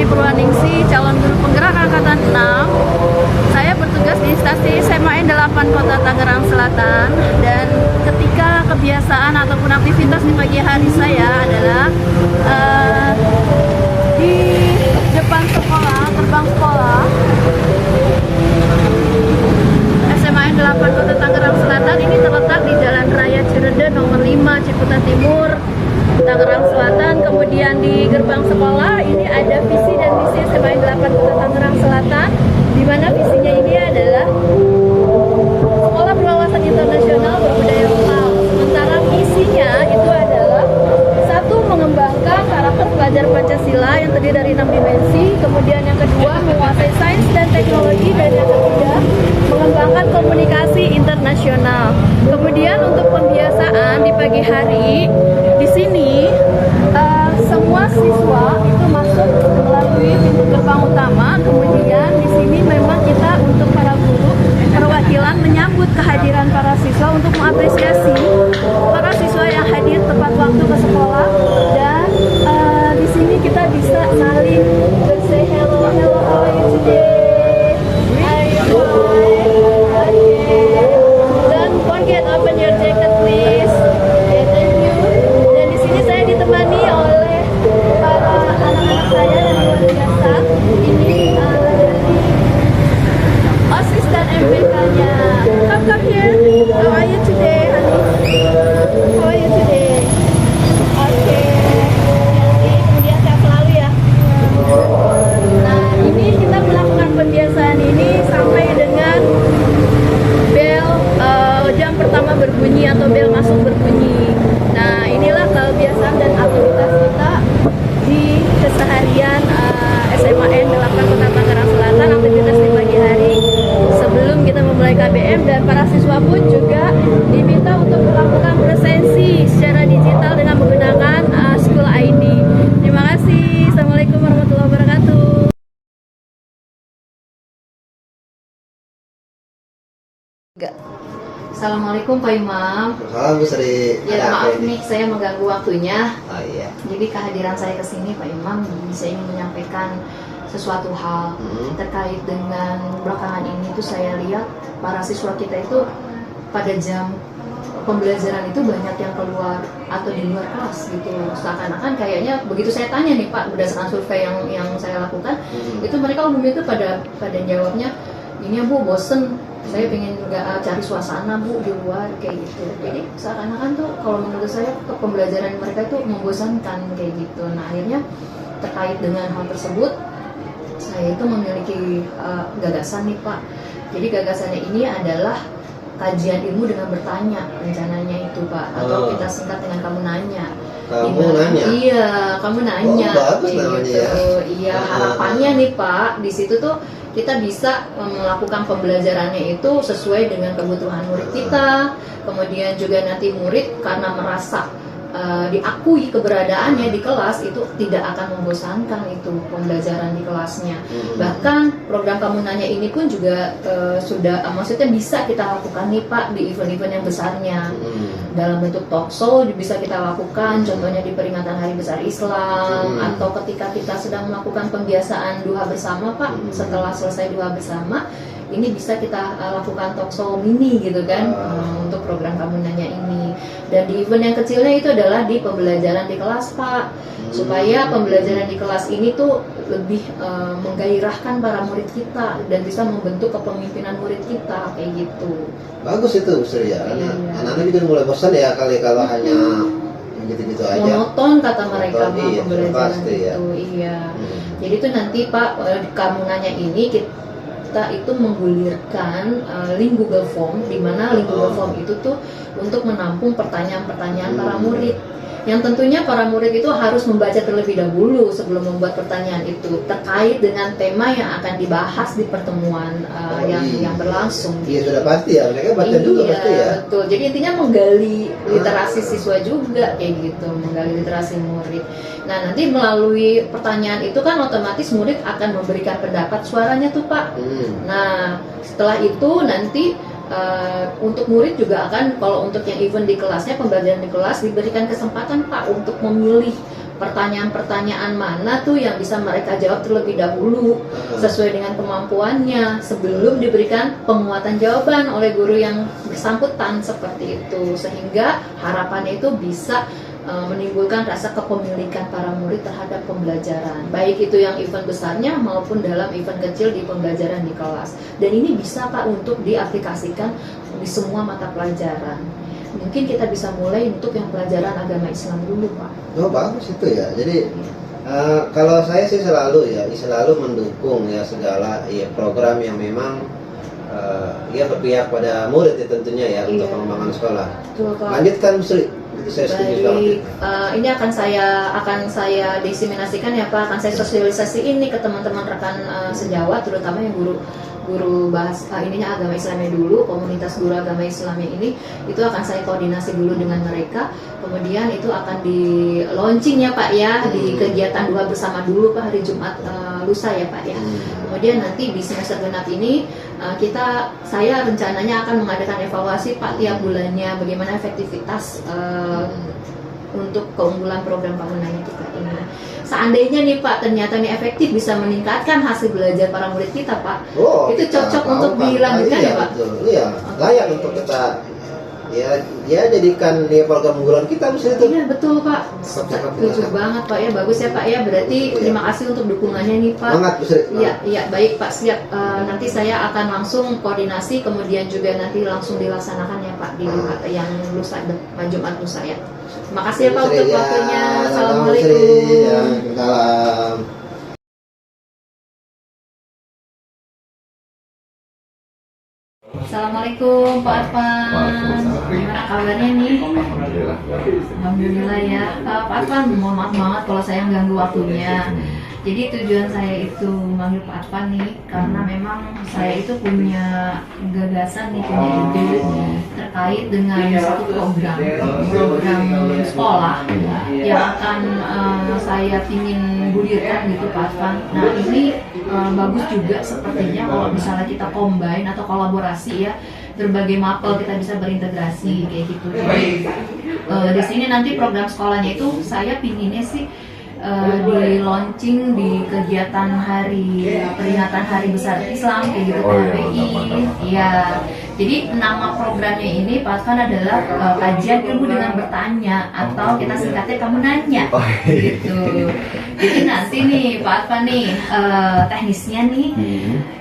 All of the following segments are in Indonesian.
Purwaningsi, calon guru penggerak angkatan 6. Saya bertugas di stasi SMA N8 Kota Tangerang Selatan, dan ketika kebiasaan ataupun aktivitas di pagi hari saya adalah di depan sekolah, gerbang sekolah SMA N8 Kota Tangerang Selatan. Ini terletak di Jalan Raya Cirende nomor 5 Ciputat Timur, Tangerang Selatan. Kemudian di gerbang sekolah ini ada visi dan misi SMA N8 Kota Tangerang Selatan, di mana visinya ini adalah sekolah berwawasan internasional berbudaya lokal. Sementara misinya itu adalah satu, mengembangkan karakter pelajar Pancasila yang terdiri dari 6 dimensi. Kemudian yang kedua, menguasai sains dan teknologi. Dan yang ketiga, mengembangkan komunikasi internasional. Kemudian untuk pembiasaan di pagi hari di sini semua siswa itu masuk melalui pintu gerbang utama. Kemudian di sini memang kita untuk para guru perwakilan menyambut kehadiran para siswa untuk mengapresiasi para siswa yang hadir tepat waktu ke sekolah. Dan di sini kita bisa saling say hello, hello, how are you today? Are you fine? Okay. Don't forget open your jacket please. Okay, thank you. Dan di sini saya ditemani oleh para anak-anak saya yang luar biasa. Ini dari OSIS dan MPK-nya. Come here. How are you today, honey? How are you today? Oke. Kemudian sehat selalu ya. Nah, ini kita melakukan pembiasaan ini sampai dengan bel jam pertama berbunyi atau bel masuk berbunyi. Nah, inilah kebiasaan dan aktivitas kita di keseharian SMA N8 Kota Tangerang Selatan. Aktivitas di pagi hari sebelum kita memulai KBM, dan para siswa pun juga diminta untuk melakukan presensi secara digital dengan menggunakan School ID. Terima kasih. Assalamualaikum warahmatullahi wabarakatuh. Assalamualaikum Pak Imam. Salam Bu Sri. Ya, maaf nih saya mengganggu waktunya. Oh iya. Jadi kehadiran saya ke sini Pak Imam, saya ingin menyampaikan sesuatu hal terkait dengan belakangan ini tuh saya lihat para siswa kita itu pada jam pembelajaran itu banyak yang keluar atau di luar kelas gitu. Seakan-akan kayaknya begitu saya tanya nih Pak, berdasarkan survei yang saya lakukan, itu mereka umumnya itu pada jawabnya, ini ya Bu, bosen, saya pengen cari suasana Bu di luar kayak gitu. Jadi seakan-akan tuh kalau menurut saya pembelajaran mereka itu membosankan kayak gitu. Nah, akhirnya terkait dengan hal tersebut saya itu memiliki gagasan nih Pak. Jadi gagasannya ini adalah kajian ilmu dengan bertanya, rencananya itu Pak, atau kita singkat dengan kamu nanya. Kamu nanya? Iya, kamu nanya. Oh, bagus namanya gitu. ya. Iya, harapannya nih Pak, di situ tuh kita bisa melakukan pembelajarannya itu sesuai dengan kebutuhan murid kita. Kemudian juga nanti murid karena merasa diakui keberadaannya di kelas itu tidak akan membosankan itu pembelajaran di kelasnya. Bahkan program Kamu Nanya ini pun juga sudah maksudnya bisa kita lakukan nih Pak di event-event yang besarnya. Dalam bentuk talk show bisa kita lakukan, contohnya di peringatan Hari Besar Islam, atau ketika kita sedang melakukan pembiasaan duha bersama Pak, setelah selesai duha bersama ini bisa kita lakukan talk show mini gitu kan, untuk program Kamu Nanya ini. Dan di event yang kecilnya itu adalah di pembelajaran di kelas Pak, supaya pembelajaran di kelas ini tuh lebih menggairahkan para murid kita dan bisa membentuk kepemimpinan murid kita kayak gitu. Bagus itu Bu Sri ya. Anak-anak juga mulai bosan ya kali kalau hanya gitu-gitu aja. Monoton kata mereka Monoton, iya, pembelajaran pasti, itu. ya. Iya. Jadi tuh nanti Pak, Kamu Nanya ini kita itu menggulirkan link Google Form, di mana link Google Form itu tuh untuk menampung pertanyaan-pertanyaan para murid. Yang tentunya para murid itu harus membaca terlebih dahulu sebelum membuat pertanyaan itu terkait dengan tema yang akan dibahas di pertemuan yang berlangsung. Iya sudah pasti ya, mereka baca juga pasti ya. Betul. Jadi intinya menggali literasi siswa juga kayak gitu, menggali literasi murid. Nah, nanti melalui pertanyaan itu kan otomatis murid akan memberikan pendapat suaranya tuh Pak. Nah, setelah itu nanti untuk murid juga akan, kalau untuk yang event di kelasnya, pembelajaran di kelas, diberikan kesempatan Pak untuk memilih pertanyaan-pertanyaan mana tuh yang bisa mereka jawab terlebih dahulu sesuai dengan kemampuannya sebelum diberikan penguatan jawaban oleh guru yang bersangkutan seperti itu, sehingga harapannya itu bisa menimbulkan rasa kepemilikan para murid terhadap pembelajaran, baik itu yang event besarnya maupun dalam event kecil di pembelajaran di kelas. Dan ini bisa Pak untuk diaplikasikan di semua mata pelajaran. Mungkin kita bisa mulai untuk yang pelajaran agama Islam dulu Pak. Oh bagus itu ya. Jadi kalau saya sih selalu mendukung ya segala ya program yang memang ya berpihak pada murid ya tentunya ya untuk pengembangan sekolah. Betul, Pak. Lanjutkan Bu Sri. Saya setuju banget. Ini akan saya diseminasikan ya Pak, akan saya sosialisasi ini ke teman-teman rekan sejawat, terutama yang guru bahas ininya agama Islamnya dulu, komunitas guru agama Islamnya ini, itu akan saya koordinasi dulu dengan mereka. Kemudian itu akan di launching ya Pak ya, di kegiatan duha bersama dulu Pak, hari Jumat lusa ya Pak ya. Kemudian nanti di semester genap ini saya rencananya akan mengadakan evaluasi Pak tiap bulannya, bagaimana efektivitas untuk keunggulan program tahunan kita ini. Seandainya nih Pak ternyata nih efektif, bisa meningkatkan hasil belajar para murid kita Pak, itu cocok untuk dilanjutkan ya Pak? Iya, layak untuk kita ya jadikan dia program unggulan kita bisa itu. Iya betul Pak, setuju banget Pak ya, bagus ya Pak ya. Berarti terima kasih untuk dukungannya nih Pak. Semangat Bu Sri. Iya baik Pak, siap. Nanti saya akan langsung koordinasi, kemudian juga nanti langsung dilaksanakan ya Pak di yang lusa, Jumat lusa ya. Terima kasih ya Pak untuk waktunya. Assalamualaikum. Salam. Assalamualaikum Pak Arfan. Gimana kabarnya nih? Alhamdulillah ya. Pak Arfan, mohon maaf banget kalau saya ganggu waktunya. Jadi tujuan saya itu memanggil Pak Arfan nih karena memang saya itu punya gagasan nih, punya ide terkait dengan satu program sekolah yang akan saya ingin gulirkan gitu Pak Arfan. Nah ini bagus juga sepertinya kalau misalnya kita combine atau kolaborasi ya, berbagai mapel kita bisa berintegrasi kayak gitu. Jadi di sini nanti program sekolahnya itu saya pinginnya sih di launching di kegiatan peringatan Hari Besar Islam kayak gitu KBI. Iya. Jadi nama programnya ini Pak Arfan adalah kajian ilmu dengan bertanya, atau kita singkatnya kamu nanya. Gitu. Jadi nanti nih Pak Arfan nih teknisnya nih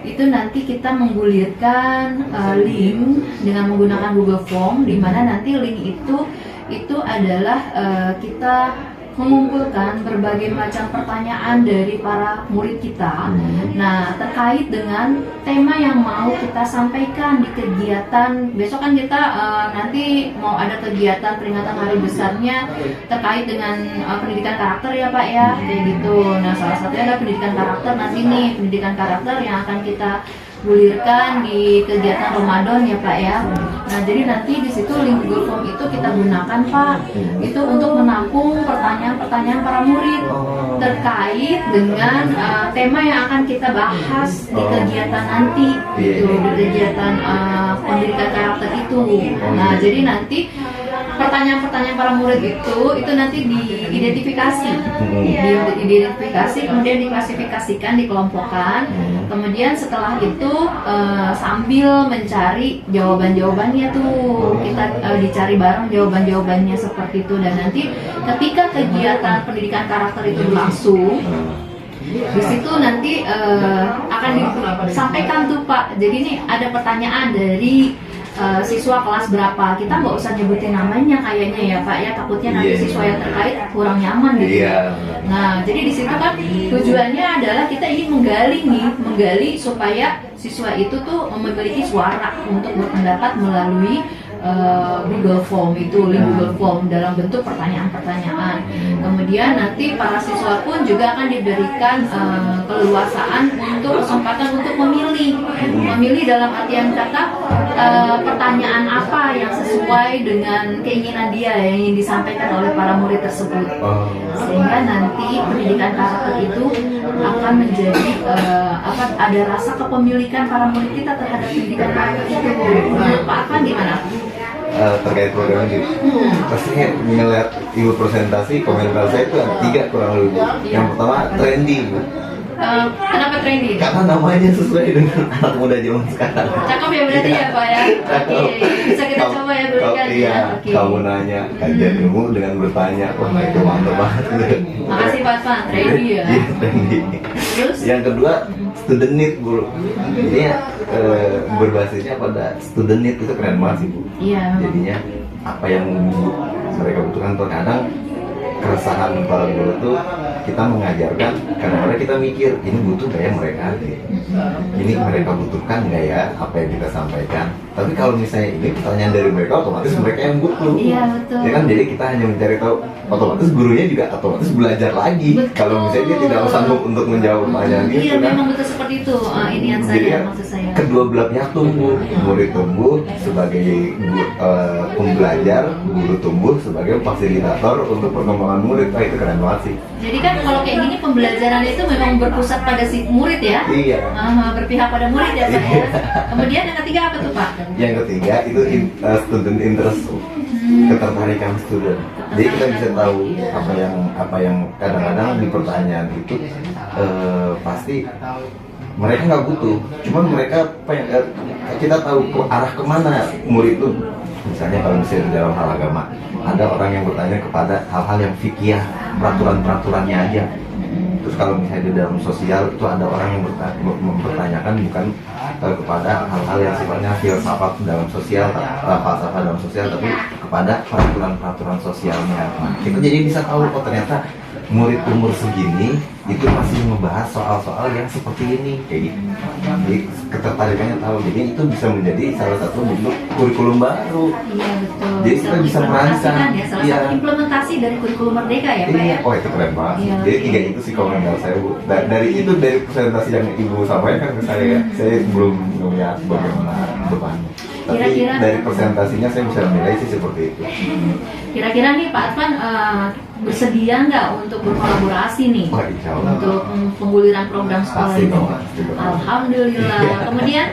itu nanti kita menggulirkan link dengan menggunakan Google Form, di mana nanti link itu adalah kita mengumpulkan berbagai macam pertanyaan dari para murid kita. Nah, terkait dengan tema yang mau kita sampaikan di kegiatan besok kan kita nanti mau ada kegiatan peringatan hari besarnya terkait dengan pendidikan karakter ya Pak ya, kayak gitu. Nah, salah satunya adalah pendidikan karakter nanti nih, pendidikan karakter yang akan kita gulirkan di kegiatan Ramadan ya Pak ya. Nah jadi nanti di situ link Google Form itu kita gunakan Pak, itu untuk menampung pertanyaan-pertanyaan para murid terkait dengan tema yang akan kita bahas di kegiatan nanti, gitu, di kegiatan pendidikan karakter itu. Nah jadi nanti pertanyaan-pertanyaan para murid itu nanti diidentifikasi, kemudian diklasifikasikan, dikelompokkan. Kemudian setelah itu sambil mencari jawaban-jawabannya tuh kita dicari bareng jawaban-jawabannya seperti itu. Dan nanti ketika kegiatan pendidikan karakter itu berlangsung, di situ nanti akan disampaikan tuh Pak. Jadi ini ada pertanyaan dari siswa kelas berapa, kita nggak usah nyebutin namanya kayaknya ya Pak ya, takutnya nanti siswa yang terkait kurang nyaman gitu. Nah jadi di situ kan tujuannya adalah kita ingin menggali supaya siswa itu tuh memiliki suara untuk berpendapat melalui Google Form itu, link Google Form dalam bentuk pertanyaan-pertanyaan. Kemudian nanti para siswa pun juga akan diberikan keleluasaan untuk kesempatan untuk memilih dalam artian kata pertanyaan apa yang sesuai dengan keinginan dia yang ingin disampaikan oleh para murid tersebut. Sehingga nanti pendidikan karakter itu akan menjadi ada rasa kepemilikan para murid kita terhadap pendidikan karakter itu. Pak Arfan gimana? terkait program ini. Pasti ngeliat ibu presentasi, komentar saya itu ada 3 kurang lebih. Yang pertama trending. Kenapa trendy? Karena namanya sesuai dengan anak muda zaman sekarang. Cakep ya berarti ya Pak ya. Oke, bisa kita coba ya berikan Iya, ya. Oke. kamu nanya kajian ilmu dengan bertanya, wah itu mantap banget. Makasih Pak Advan, trendy ya. Iya, trendy. Terus? Yang kedua, student need, Bu. Jadi berbasisnya pada student need, itu keren banget sih, Bu. Iya. Jadinya apa yang mereka butuhkan, terkadang keresahan para guru itu kita mengajarkan, kadang-kadang kita mikir ini butuh gak ya mereka, ini mereka butuhkan gak ya apa yang kita sampaikan. Tapi kalau misalnya ini pertanyaan dari mereka, otomatis mereka yang butuh. Iya, betul. Ya kan, jadi kita hanya mencari tahu, otomatis gurunya juga otomatis belajar lagi. Betul. Kalau misalnya dia tidak sanggup untuk menjawab pertanyaan Iya, gitu kan. memang betul seperti itu. Ini yang Jadi saya kan maksud saya. kedua belah pihak tumbuh, murid tumbuh sebagai pembelajar, guru tumbuh sebagai fasilitator untuk perkembangan murid. Wah, itu keren banget sih. Jadi kan kalau kayak gini pembelajaran itu memang berpusat pada si murid ya. Iya. Berpihak pada murid ya Pak ya. Kemudian yang ketiga apa tuh Pak? Yang ketiga itu student interest, ketertarikan student. Jadi kita bisa tahu apa yang kadang-kadang di pertanyaan itu pasti mereka nggak butuh, cuman mereka kita tahu ke arah kemana murid itu. Misalnya kalau misalnya di dalam hal agama, ada orang yang bertanya kepada hal-hal yang fikih, peraturan-peraturannya aja. Terus kalau misalnya di dalam sosial itu ada orang yang mempertanyakan bukan kepada hal-hal yang sifatnya filsafat dalam sosial, falsafah dalam sosial, tapi kepada peraturan-peraturan sosialnya. Nah, kita jadi bisa tahu, oh ternyata murid umur segini itu masih membahas soal-soal yang seperti ini, kayak gitu. Jadi ketertarikannya tahu, jadi itu bisa menjadi salah satu bentuk kurikulum baru. Iya betul. Jadi kita bisa merancang. Ya, salah Iya. satu implementasi dari kurikulum Merdeka ya Pak ya. Iya, oh itu keren banget. Iya, Jadi oke. 3 itu sih komentar saya, Bu. Dari presentasi yang Ibu sampaikan ke saya belum melihat bagaimana depannya. Tapi Kira-kira- dari presentasinya saya bisa menilai sih seperti itu. Kira-kira nih Pak Advan bersedia nggak untuk berkolaborasi nih Wah, insya Allah. untuk pengguliran program sekolah Pasti ini? dong, pasti dong. Alhamdulillah. Kemudian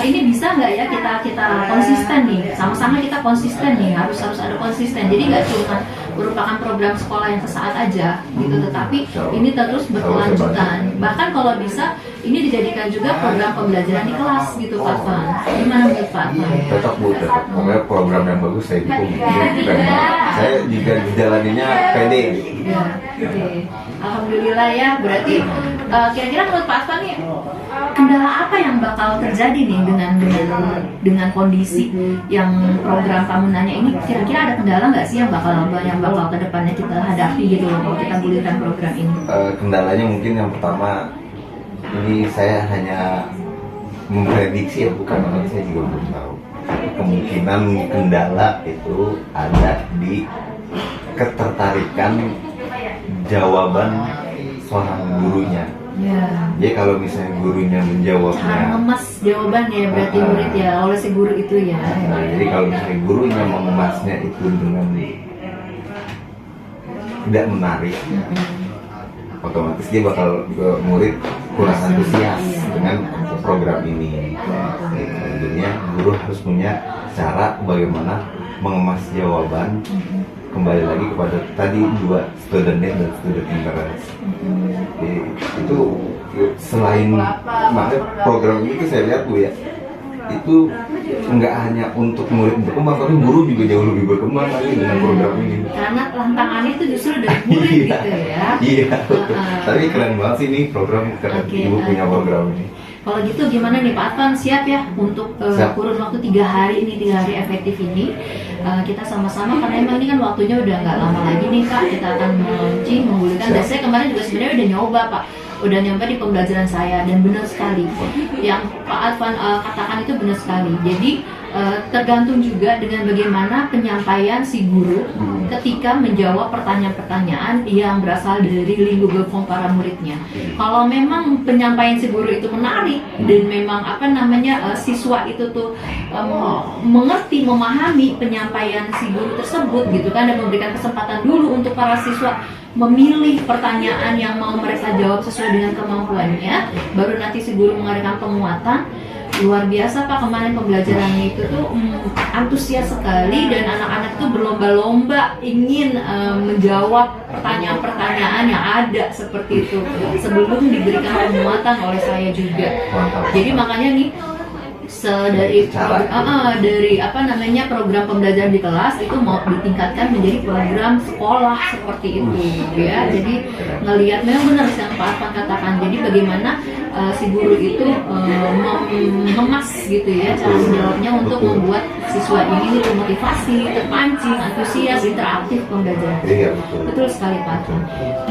ini bisa nggak ya kita konsisten nih, sama-sama kita konsisten nih, harus ada konsisten. Jadi nggak cuma merupakan program sekolah yang sesaat aja gitu, tetapi ini terus berkelanjutan. Bahkan kalau bisa ini dijadikan juga program pembelajaran di kelas gitu Pak Advan. Gimana menurut Pak Advan? Tetap, Bu, tetap. Pokoknya program yang bagus saya dukung. Ini keren banget. Saya juga dijalaninya pede. Ya, oke. Alhamdulillah ya. Berarti kira-kira menurut Pak Advan nih kendala apa yang bakal terjadi nih dengan kondisi yang program kamu nanya ini? Kira-kira ada kendala nggak sih yang bakal kedepannya kita hadapi gitu loh kalau kita gulirkan program ini? Kendalanya mungkin yang pertama, ini saya hanya memprediksi ya, bukan, karena saya juga belum tahu. Kemungkinan kendala itu ada di ketertarikan jawaban seorang gurunya. Ya. Jadi kalau misalnya gurunya Cara menjawabnya, mengemas jawabannya berarti murid ya oleh si guru itu ya. nah, jadi kalau misalnya gurunya mengemasnya itu dengan tidak menarik, otomatis dia bakal murid kurang antusias dengan program ini. Tentunya guru harus punya cara bagaimana mengemas jawaban. Kembali lagi kepada tadi 2, student need dan student interest. Jadi, itu selain makanya program ini tuh saya lihat, Bu, ya, itu nggak hanya untuk murid berkembang, tapi guru juga jauh lebih berkembang lagi dengan program ini. Karena tantangannya itu justru dari murid gitu ya. Iya. Tapi keren banget sih ini program, keren. Oke, Ibu punya program ini. Kalau gitu gimana nih Pak Advan, siap ya untuk Siap. kurun waktu 3 hari ini, 3 hari efektif ini kita sama-sama, karena emang ini kan waktunya udah nggak lama lagi nih Pak, kita akan launching, menggulirkan. Dan saya kemarin juga sebenarnya udah nyoba Pak, udah nyoba di pembelajaran saya, dan benar sekali yang Pak Advan katakan itu benar sekali. Jadi tergantung juga dengan bagaimana penyampaian si guru ketika menjawab pertanyaan-pertanyaan yang berasal dari lingkup form para muridnya. Kalau memang penyampaian si guru itu menarik dan memang siswa itu tuh mengerti, memahami penyampaian si guru tersebut gitu kan, dan memberikan kesempatan dulu untuk para siswa memilih pertanyaan yang mau mereka jawab sesuai dengan kemampuannya, baru nanti si guru mengadakan penguatan. luar biasa Pak, kemarin pembelajarannya itu tuh antusias sekali dan anak-anak tuh berlomba-lomba ingin menjawab pertanyaan-pertanyaan yang ada seperti itu sebelum diberikan penguatan oleh saya juga. Jadi makanya nih dari apa namanya program pembelajaran di kelas itu mau ditingkatkan menjadi program sekolah seperti itu ya. Jadi ngelihat memang benar yang Pak Arfan katakan. Jadi bagaimana si guru itu mengemas gitu ya cara menjawabnya untuk membuat siswa ini termotivasi, terpancing, antusias, interaktif pembelajaran. Betul sekali Pak Arfan.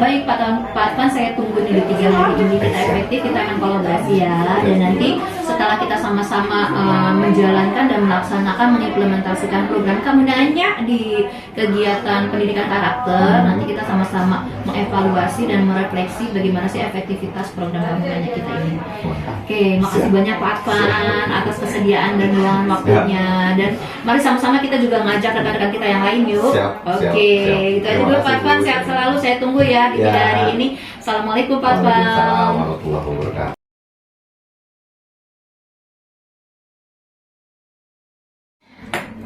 Baik Pak Arfan, saya tunggu nih di 3 hari ini kita efektif, kita akan kolaborasi ya. Dan nanti setelah kita sama-sama menjalankan dan melaksanakan mengimplementasikan program Kamu Nanya di kegiatan pendidikan karakter, nanti kita sama-sama mengevaluasi dan merefleksi bagaimana sih efektivitas program Kamu Nanya kita ini. Oke, makasih banyak Pak Arfan atas kesediaan dan luangan waktunya, dan mari sama-sama kita juga ngajak rekan-rekan kita yang lain yuk. Oke, itu aja dulu Pak Arfan, sehat selalu, saya tunggu ya di 3 hari ini. Assalamualaikum Pak Arfan. Waalaikumsalam warahmatullahi wabarakatuh.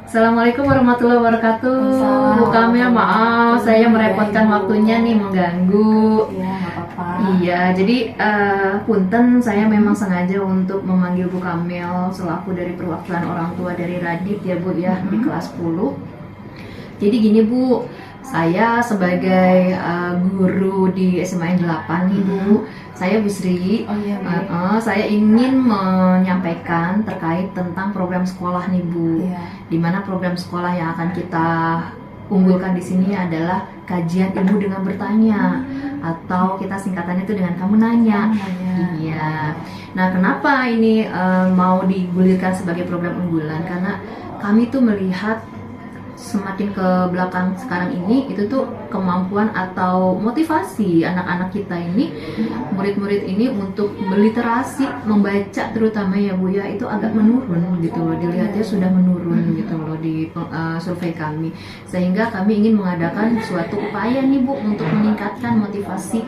Assalamualaikum warahmatullahi wabarakatuh. Bu Kamil, maaf saya merepotkan waktunya nih, mengganggu. Iya, nggak apa-apa. Iya, jadi punten saya memang sengaja untuk memanggil Bu Kamil selaku dari perwakilan orang tua dari Radit ya Bu ya di kelas 10. Jadi gini Bu, saya sebagai guru di SMA 8 nih Bu, saya Bu Sri, saya ingin menyampaikan terkait tentang program sekolah nih Bu. Dimana program sekolah yang akan kita unggulkan di sini adalah kajian Ibu dengan bertanya, atau kita singkatannya itu dengan Kamu Nanya. Iya. Nah, kenapa ini mau digulirkan sebagai program unggulan? Karena kami tuh melihat semakin ke belakang sekarang ini itu tuh kemampuan atau motivasi anak-anak kita ini, murid-murid ini untuk berliterasi, membaca terutama ya Bu ya, itu agak menurun gitu loh, dilihatnya sudah menurun gitu loh di survei kami, sehingga kami ingin mengadakan suatu upaya nih Bu untuk meningkatkan motivasi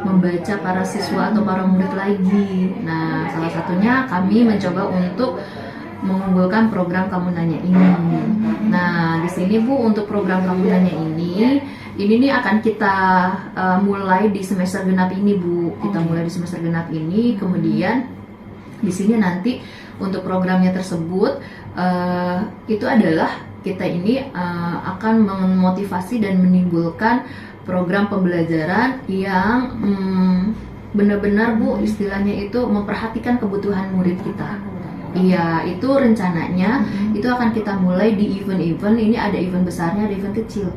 membaca para siswa atau para murid lagi. Nah, salah satunya kami mencoba untuk mengunggulkan program Kamu Nanya ini. Nah, di sini Bu, untuk program Kamu Nanya ini nih akan kita mulai di semester genap ini Bu. Kita mulai di semester genap ini, kemudian di sini nanti untuk programnya tersebut itu adalah kita ini akan memotivasi dan menimbulkan program pembelajaran yang benar-benar Bu, istilahnya itu memperhatikan kebutuhan murid kita. Iya, itu rencananya itu akan kita mulai di event-event. Ini ada event besarnya, ada event kecil.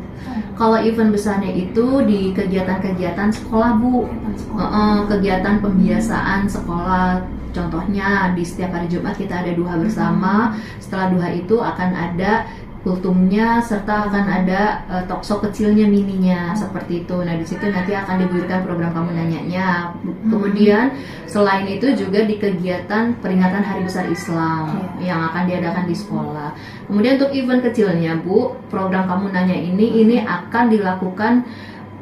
Kalau event besarnya itu di kegiatan-kegiatan sekolah Bu, kegiatan pembiasaan sekolah. Contohnya di setiap hari Jumat kita ada duha bersama. Setelah duha itu akan ada kultumnya, serta akan ada talkshow kecilnya, mininya seperti itu. Nah, di situ nanti akan diberikan program Kamu Nanyanya. Kemudian selain itu juga di kegiatan peringatan Hari Besar Islam yang akan diadakan di sekolah. Kemudian untuk event kecilnya Bu, program Kamu Nanya ini akan dilakukan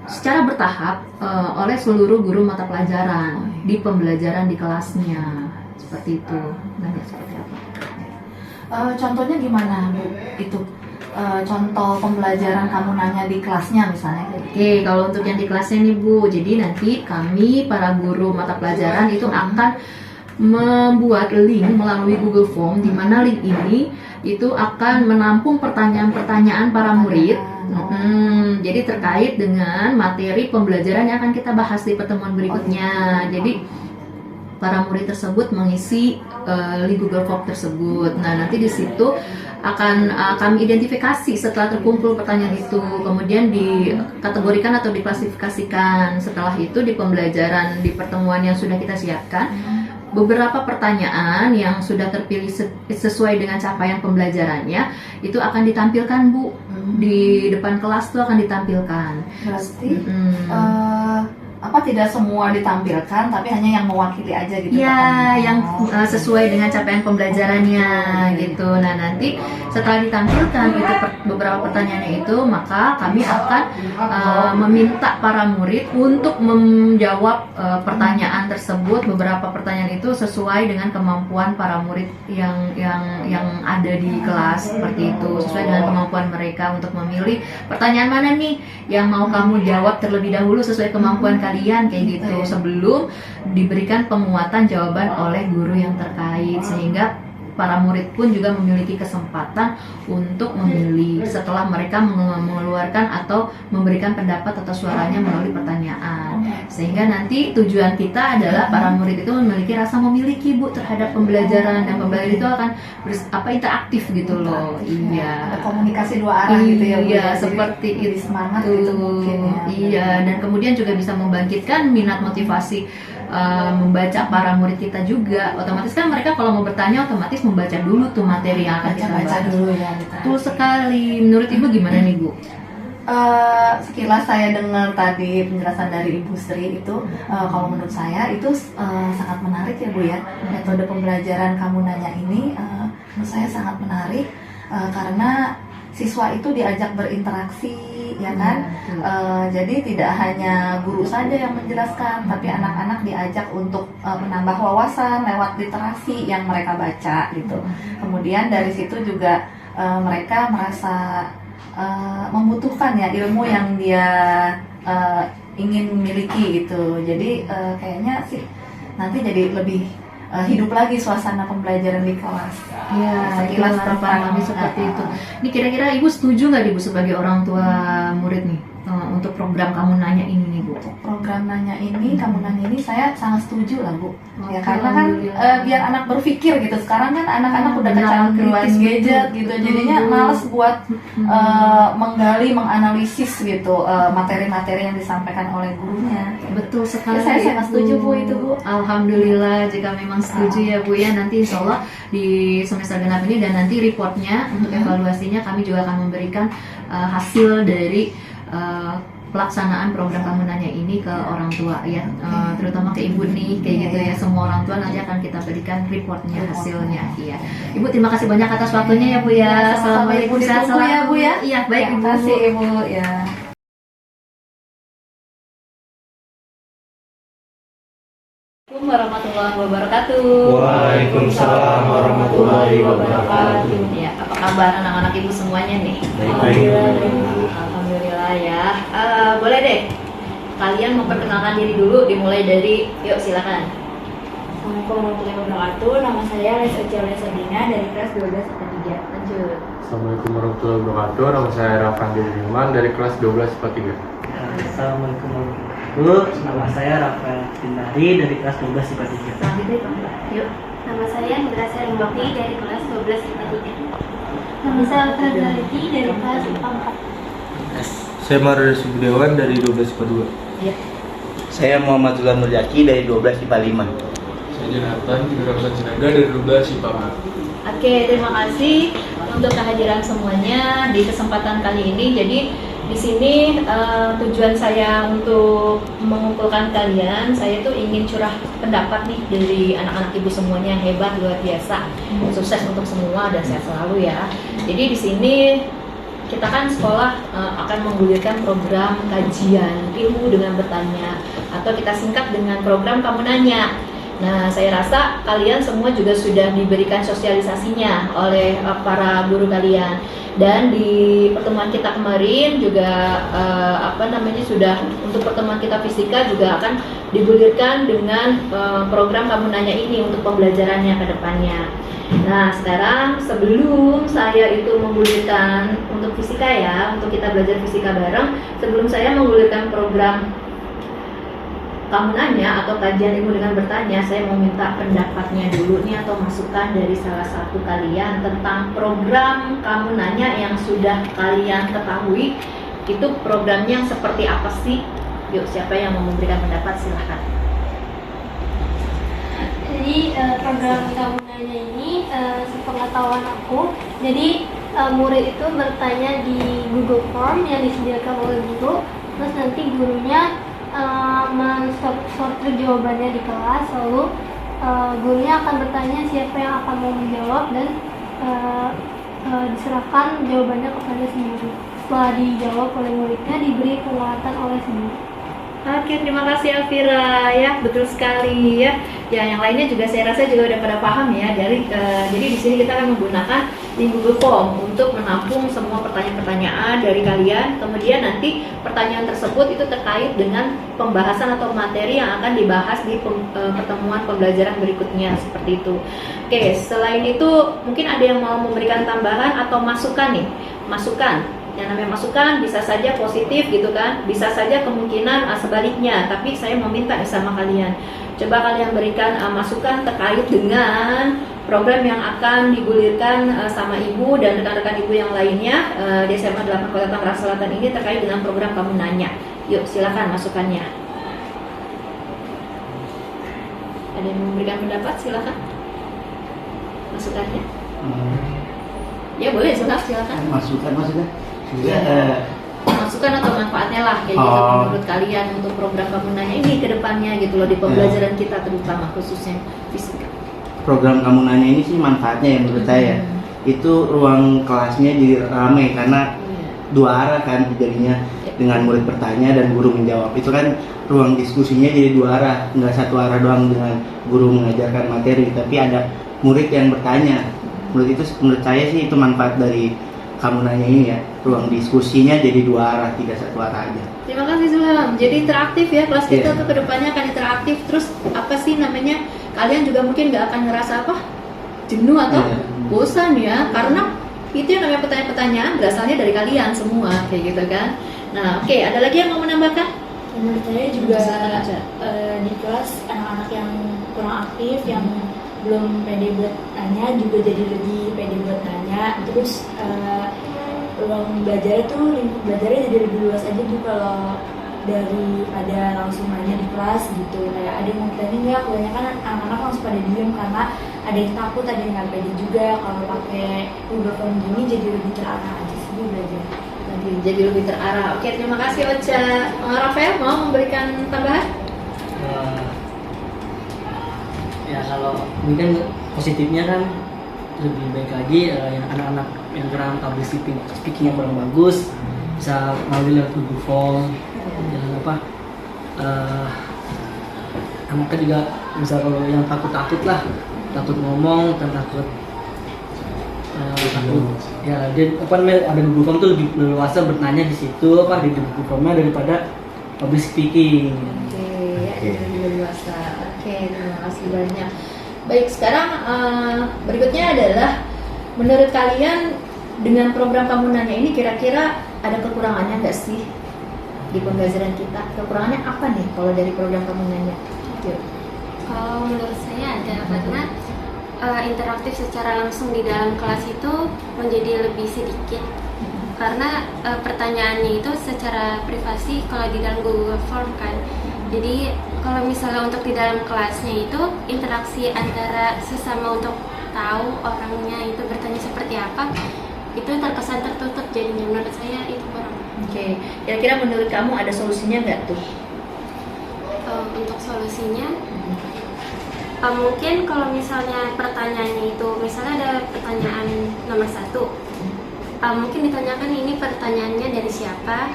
secara bertahap oleh seluruh guru mata pelajaran di pembelajaran di kelasnya. Seperti itu. Nanya seperti apa? Contohnya gimana Bu? Itu contoh pembelajaran Kamu Nanya di kelasnya misalnya. Oke, kalau untuk yang di kelasnya nih Bu, jadi nanti kami para guru mata pelajaran itu akan membuat link melalui Google Form, di mana link ini itu akan menampung pertanyaan-pertanyaan para murid. Jadi terkait dengan materi pembelajaran yang akan kita bahas di pertemuan berikutnya. Jadi para murid tersebut mengisi link Google Form tersebut. Nah, nanti di situ akan kami identifikasi setelah terkumpul pertanyaan itu, kemudian dikategorikan atau diklasifikasikan. Setelah itu di pembelajaran di pertemuan yang sudah kita siapkan, beberapa pertanyaan yang sudah terpilih sesuai dengan capaian pembelajarannya itu akan ditampilkan Bu, di depan kelas tuh akan ditampilkan. Berarti tidak semua ditampilkan, tapi hanya yang mewakili aja gitu. Ya, yang sesuai dengan capaian pembelajarannya gitu. Nah, nanti setelah ditampilkan itu beberapa pertanyaannya itu, maka kami akan meminta para murid untuk menjawab pertanyaan tersebut. Beberapa pertanyaan itu sesuai dengan kemampuan para murid yang ada di kelas, seperti itu, sesuai dengan kemampuan mereka untuk memilih pertanyaan mana nih yang mau kamu jawab terlebih dahulu sesuai kemampuan kalian, kayak gitu, sebelum diberikan penguatan jawaban oleh guru yang terkait, sehingga para murid pun juga memiliki kesempatan untuk memilih setelah mereka mengeluarkan atau memberikan pendapat atau suaranya melalui pertanyaan. Sehingga nanti tujuan kita adalah para murid itu memiliki rasa memiliki, Bu, terhadap pembelajaran, dan pembelajaran itu akan interaktif gitu loh. Iya. Ada komunikasi dua arah gitu ya, Bu. Iya, Jadi seperti itu. semangat gitu mungkin ya. Iya, dan kemudian juga bisa membangkitkan minat motivasi membaca para murid kita juga. Otomatis kan mereka kalau mau bertanya otomatis membaca dulu tuh materi yang akan kita Baca bahas. dulu ya. Betul sekali. Menurut Ibu gimana nih, Bu? Sekilas saya dengar tadi penjelasan dari Ibu Sri itu, kalau menurut saya itu sangat menarik ya, Bu ya. Metode pembelajaran kamu nanya ini menurut saya sangat menarik karena siswa itu diajak berinteraksi, ya kan? Jadi tidak hanya guru saja yang menjelaskan, tapi anak-anak diajak untuk menambah wawasan lewat literasi yang mereka baca gitu. Kemudian dari situ juga mereka merasa membutuhkan ya ilmu yang dia ingin miliki gitu. Jadi kayaknya sih nanti jadi lebih hidup lagi suasana pembelajaran di kelas. Ya, Sekilas harapan tentang kami seperti itu. Ini kira-kira Ibu setuju nggak, Ibu, sebagai orang tua murid nih untuk program kamu nanya ini nih, Bu? Program nanya ini, kamu nanya ini, saya sangat setuju lah, Bu. Ya Oke, karena kan alhamdulillah. biar anak berpikir gitu. Sekarang kan anak-anak udah benar, kecanduan kritis, gadget betul. gitu, jadinya Betul. males buat menggali, menganalisis gitu materi-materi yang disampaikan oleh gurunya. Betul sekali. Ya, saya sangat setuju, Bu, itu, Bu. Alhamdulillah, jika memang setuju ya, Bu ya. Nanti insya Allah di semester genap ini dan nanti reportnya untuk evaluasinya kami juga akan memberikan hasil dari pelaksanaan program kamu nanya ini ke orang tua ya, terutama ke Ibu nih, kayak gitu ya. Semua orang tua nanti akan kita berikan reportnya, hasilnya. Iya. Ibu, terima kasih banyak atas waktunya ya, Bu ya. Assalamualaikum, sehat Ditunggu ya, Bu ya. Iya, baik, Ibu. Terima kasih, Ibu ya. Assalamualaikum warahmatullahi wabarakatuh. Waalaikumsalam warahmatullahi wabarakatuh. Ya, apa kabar anak-anak Ibu semuanya nih? Alhamdulillah ya. Boleh deh, kalian memperkenalkan diri dulu, dimulai dari, yuk silakan. Assalamualaikum warahmatullahi wabarakatuh. Nama saya Lesa Dina dari kelas 12 IPA 3. Lanjut. Assalamualaikum warahmatullahi wabarakatuh. Nama saya Rafan Dirman dari kelas 12 IPA 3. Assalamualaikum warahmatullahi wabarakatuh. Nama saya Rafael Tindari dari kelas 12 IPA 3. Selanjutnya, Pak. Yuk. Nama saya Indrasya Rimbapi dari kelas 12 IPA 3. Nama saya Altra Zaliti dari kelas IPA 4. Saya Mario Subudewan dari 12 IPA 2. Iya. Saya Muhammad Zulan Nurjaki dari 12 IPA 5. Saya Jonathan Ramsan Sinaga dari 12 IPA 4. Oke, terima kasih untuk kehadiran semuanya di kesempatan kali ini. Jadi di sini tujuan saya untuk mengumpulkan kalian, saya tuh ingin curah pendapat nih dari anak-anak Ibu semuanya yang hebat, luar biasa, sukses untuk semua dan sehat selalu ya. Jadi di sini kita kan sekolah akan menggulirkan program kajian ilmu dengan bertanya, atau kita singkat dengan program kamu nanya. Nah, saya rasa kalian semua juga sudah diberikan sosialisasinya oleh para guru kalian. Dan di pertemuan kita kemarin juga sudah untuk pertemuan kita fisika juga akan digulirkan dengan program kamu nanya ini untuk pembelajarannya ke depannya. Nah, sekarang sebelum saya itu menggulirkan untuk fisika ya, untuk kita belajar fisika bareng, sebelum saya menggulirkan program kamu nanya atau kajian ilmu dengan bertanya, saya mau minta pendapatnya dulu nih atau masukan dari salah satu kalian tentang program kamu nanya yang sudah kalian ketahui. Itu programnya seperti apa sih? Yuk, siapa yang mau memberikan pendapat silahkan. Jadi program kamu nanya ini sepengetahuan aku. Jadi murid itu bertanya di Google Form yang disediakan oleh guru. Terus nanti gurunya mensortir jawabannya di kelas, lalu gurunya akan bertanya siapa yang akan mau menjawab dan diserahkan jawabannya kepada sendiri. Setelah dijawab oleh muridnya, diberi penguatan oleh sendiri. Oke, terima kasih Elvira ya, betul sekali ya. Ya, yang lainnya juga saya rasa juga udah pada paham ya. Jadi di sini kita akan menggunakan di Google Form untuk menampung semua pertanyaan-pertanyaan dari kalian. Kemudian nanti pertanyaan tersebut itu terkait dengan pembahasan atau materi yang akan dibahas di pertemuan pembelajaran berikutnya seperti itu. Oke, selain itu mungkin ada yang mau memberikan tambahan atau masukan nih, masukan. Yang namanya masukan bisa saja positif gitu kan, bisa saja kemungkinan sebaliknya, tapi saya meminta sama kalian, coba kalian berikan masukan terkait dengan program yang akan digulirkan sama ibu dan rekan-rekan ibu yang lainnya di SMA 8 Kota Tangerang Selatan ini terkait dengan program Kamu Nanya. Yuk silakan masukannya. Ada yang memberikan pendapat, silakan masukannya. Ya boleh, silakan. Masukan maksudnya? Masukan atau manfaatnya lah kayak gitu menurut kalian untuk program Kamu Nanya ini ke depannya gitu loh di pembelajaran kita terutama khususnya fisika. Program Kamu Nanya ini sih manfaatnya ya menurut saya itu ruang kelasnya jadi ramai karena dua arah kan jadinya, dengan murid bertanya dan guru menjawab. Itu kan ruang diskusinya jadi dua arah, nggak satu arah doang dengan guru mengajarkan materi, tapi ada murid yang bertanya. Menurut saya sih itu manfaat dari Kamu Nanya ini ya, ruang diskusinya jadi dua arah, tidak satu arah aja. Terima kasih Zulham. Jadi interaktif ya kelas kita tuh kedepannya akan interaktif. Terus apa sih namanya? Kalian juga mungkin nggak akan ngerasa apa? Jenuh atau bosan ya, karena itu yang namanya pertanyaan-pertanyaan berasalnya dari kalian semua kayak gitu kan. Nah, oke, ada lagi yang mau menambahkan? Menurut saya juga di kelas anak-anak yang kurang aktif, yang belum pede buat nanya juga jadi lebih pede buat nanya. Terus ruang belajar itu, lingkup belajarnya jadi lebih luas aja tuh kalau daripada langsung nanya di kelas gitu. Kayak ada yang mau tanya nggak, kebanyakan anak-anak langsung pada diem karena ada yang takut, ada yang nggak pede juga. Kalau pakai Google Form gini jadi lebih terarah aja sih belajar. Jadi lebih terarah. Oke, terima kasih Ocha. Rafael mau memberikan tambahan? Ya kalau ini kan positifnya kan lebih baik lagi yang anak-anak yang kurang public speaking yang kurang bagus bisa melalui lewat Google Form. Jangan lupa anaknya juga bisa, kalau yang takut takut ngomong dan takut ya dia ada Google Form tuh lebih leluasa bertanya di situ di Google Formnya daripada public speaking. Lebih leluasa. Oke, terima kasih banyak. Baik, sekarang berikutnya adalah menurut kalian dengan program Kamu Nanya ini kira-kira ada kekurangannya nggak sih di pembelajaran kita? Kekurangannya apa nih kalau dari program Kamu Nanya? Yuk. Kalau menurut saya ada, karena interaktif secara langsung di dalam kelas itu menjadi lebih sedikit. Karena pertanyaannya itu secara privasi kalau di dalam Google Form kan. Jadi kalau misalnya untuk di dalam kelasnya itu interaksi antara sesama untuk tahu orangnya itu bertanya seperti apa, itu terkesan tertutup jadinya. Menurut saya itu kurang. Oke, kira-kira menurut kamu ada solusinya nggak tuh? Untuk solusinya mungkin kalau misalnya pertanyaannya itu misalnya ada pertanyaan nomor 1, mungkin ditanyakan ini pertanyaannya dari siapa,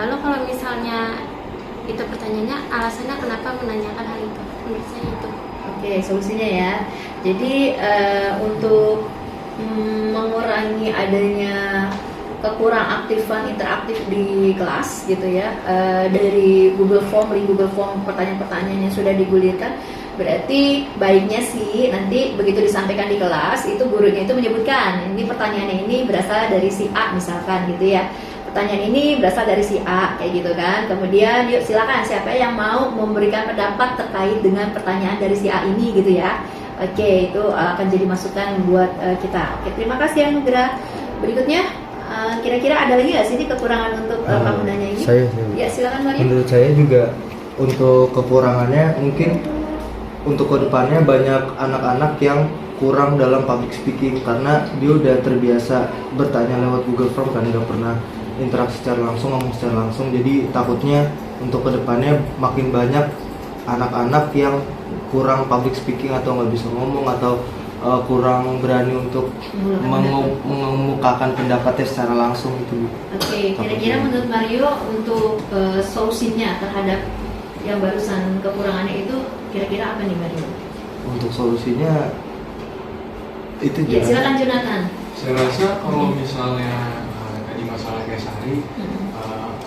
lalu kalau misalnya itu pertanyaannya alasannya kenapa menanyakan hal itu, menurut saya itu. Oke, solusinya ya. Jadi untuk mengurangi adanya kekurang aktifan interaktif di kelas gitu ya, dari Google Form, link Google Form pertanyaan-pertanyaan yang sudah digulirkan, berarti baiknya sih nanti begitu disampaikan di kelas itu gurunya itu menyebutkan ini pertanyaannya ini berasal dari si A misalkan gitu ya, pertanyaan ini berasal dari si A kayak gitu kan. Kemudian yuk silakan siapa yang mau memberikan pendapat terkait dengan pertanyaan dari si A ini gitu ya. Oke, itu akan jadi masukan buat kita. Oke, terima kasih Anugrah. Berikutnya kira-kira ada lagi nggak sih ini kekurangan untuk Kamu Nanya ini? Saya. Ya silakan Maria. Menurut saya juga untuk kekurangannya mungkin untuk kedepannya banyak anak-anak yang kurang dalam public speaking karena dia udah terbiasa bertanya lewat Google Form kan, nggak pernah interaksi secara langsung, ngomong secara langsung. Jadi takutnya untuk kedepannya makin banyak anak-anak yang kurang public speaking atau nggak bisa ngomong atau kurang berani untuk mengemukakan pendapatnya secara langsung gitu. Oke, kira-kira menurut Mario untuk solusinya terhadap yang barusan kekurangannya itu kira-kira apa nih Mario? Untuk solusinya itu Ya, silakan Jonathan. Saya rasa kalau misalnya tadi masalah kayak Sari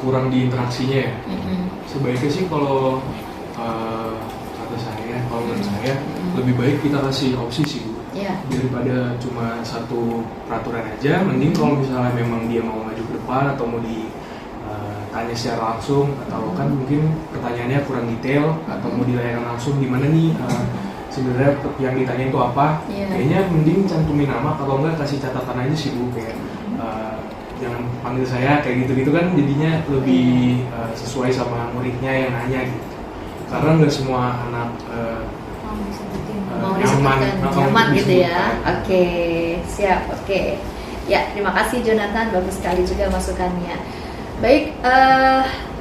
kurang di interaksinya ya. Sebaiknya sih kalau kata saya, kalau menurut saya lebih baik kita kasih opsi sih Bu. Daripada cuma satu peraturan aja, mending kalau misalnya memang dia mau maju ke depan atau mau ditanya secara langsung atau kan mungkin pertanyaannya kurang detail atau mau ditanyakan langsung gimana nih sebenarnya yang ditanya itu apa, kayaknya mending cantumin nama kalau enggak kasih catatan aja sih Bu, kayak jangan panggil saya kayak gitu-gitu kan jadinya lebih sesuai sama muridnya yang nanya gitu, karena nggak semua anak mau nyaman gitu ya. Oke, siap. Oke. Ya, terima kasih Jonathan, bagus sekali juga masukannya. Baik,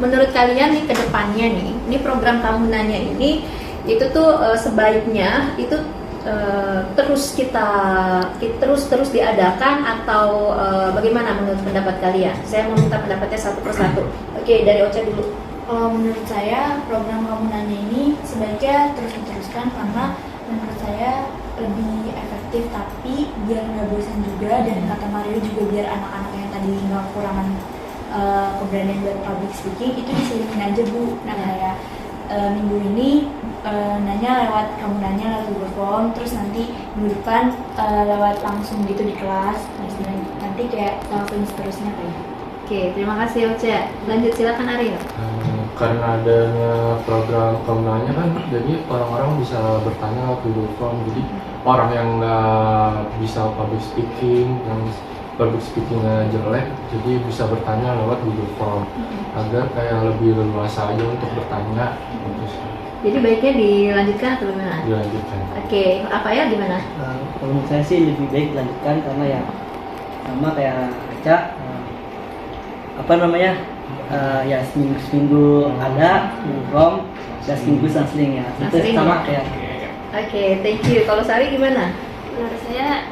menurut kalian nih ke depannya nih, ini program Kamu Nanya ini itu tuh sebaiknya itu terus terus diadakan atau bagaimana menurut pendapat kalian? Saya mau minta pendapatnya satu persatu. Oke, dari Ocha dulu. Kalau menurut saya program Kamu Nanya ini sebaiknya terus diteruskan karena menurut saya lebih efektif, tapi biar nggak bosan juga, dan kata Mario juga biar anak-anak yang tadi nggak kekurangan keberanian buat public speaking itu diselipin aja Bu. Nah kayak minggu ini nanya lewat Kamu Nanya lewat Google Form, terus nanti minggu depan lewat langsung gitu di kelas, nanti kayak langsung seterusnya kayak. Oke, terima kasih Ocha. Lanjut, silakan Ariel. Karena adanya program Kamu Nanya kan, jadi orang-orang bisa bertanya lewat Google Form. Jadi orang yang nggak bisa public speaking, yang public speakingnya jelek, jadi bisa bertanya lewat Google Form agar kayak lebih leluasa aja untuk bertanya. Jadi baiknya dilanjutkan atau bagaimana? Dilanjutkan. Oke, apa ya gimana? Kalau menurut saya sih lebih baik dilanjutkan karena ya sama kayak Aca, ya seminggu ada Google dan seminggu seling ya. Itu sama kayak. Oke, thank you. Kalau Sari gimana? Menurut saya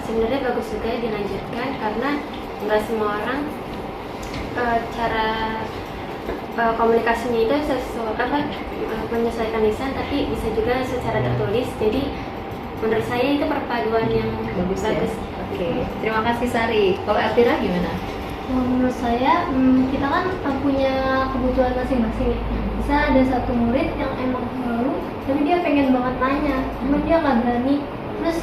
sebenarnya bagus juga dilanjutkan karena nggak semua orang cara komunikasinya itu menyesuaikan lisan, tapi bisa juga secara tertulis. Jadi menurut saya itu perpaduan yang bagus. Oke, terima kasih Sari. Kalau Elvira gimana? Menurut saya kita kan punya kebutuhan masing-masing. Bisa ada satu murid yang emang malu, tapi dia pengen banget nanya, cuma dia nggak berani. Terus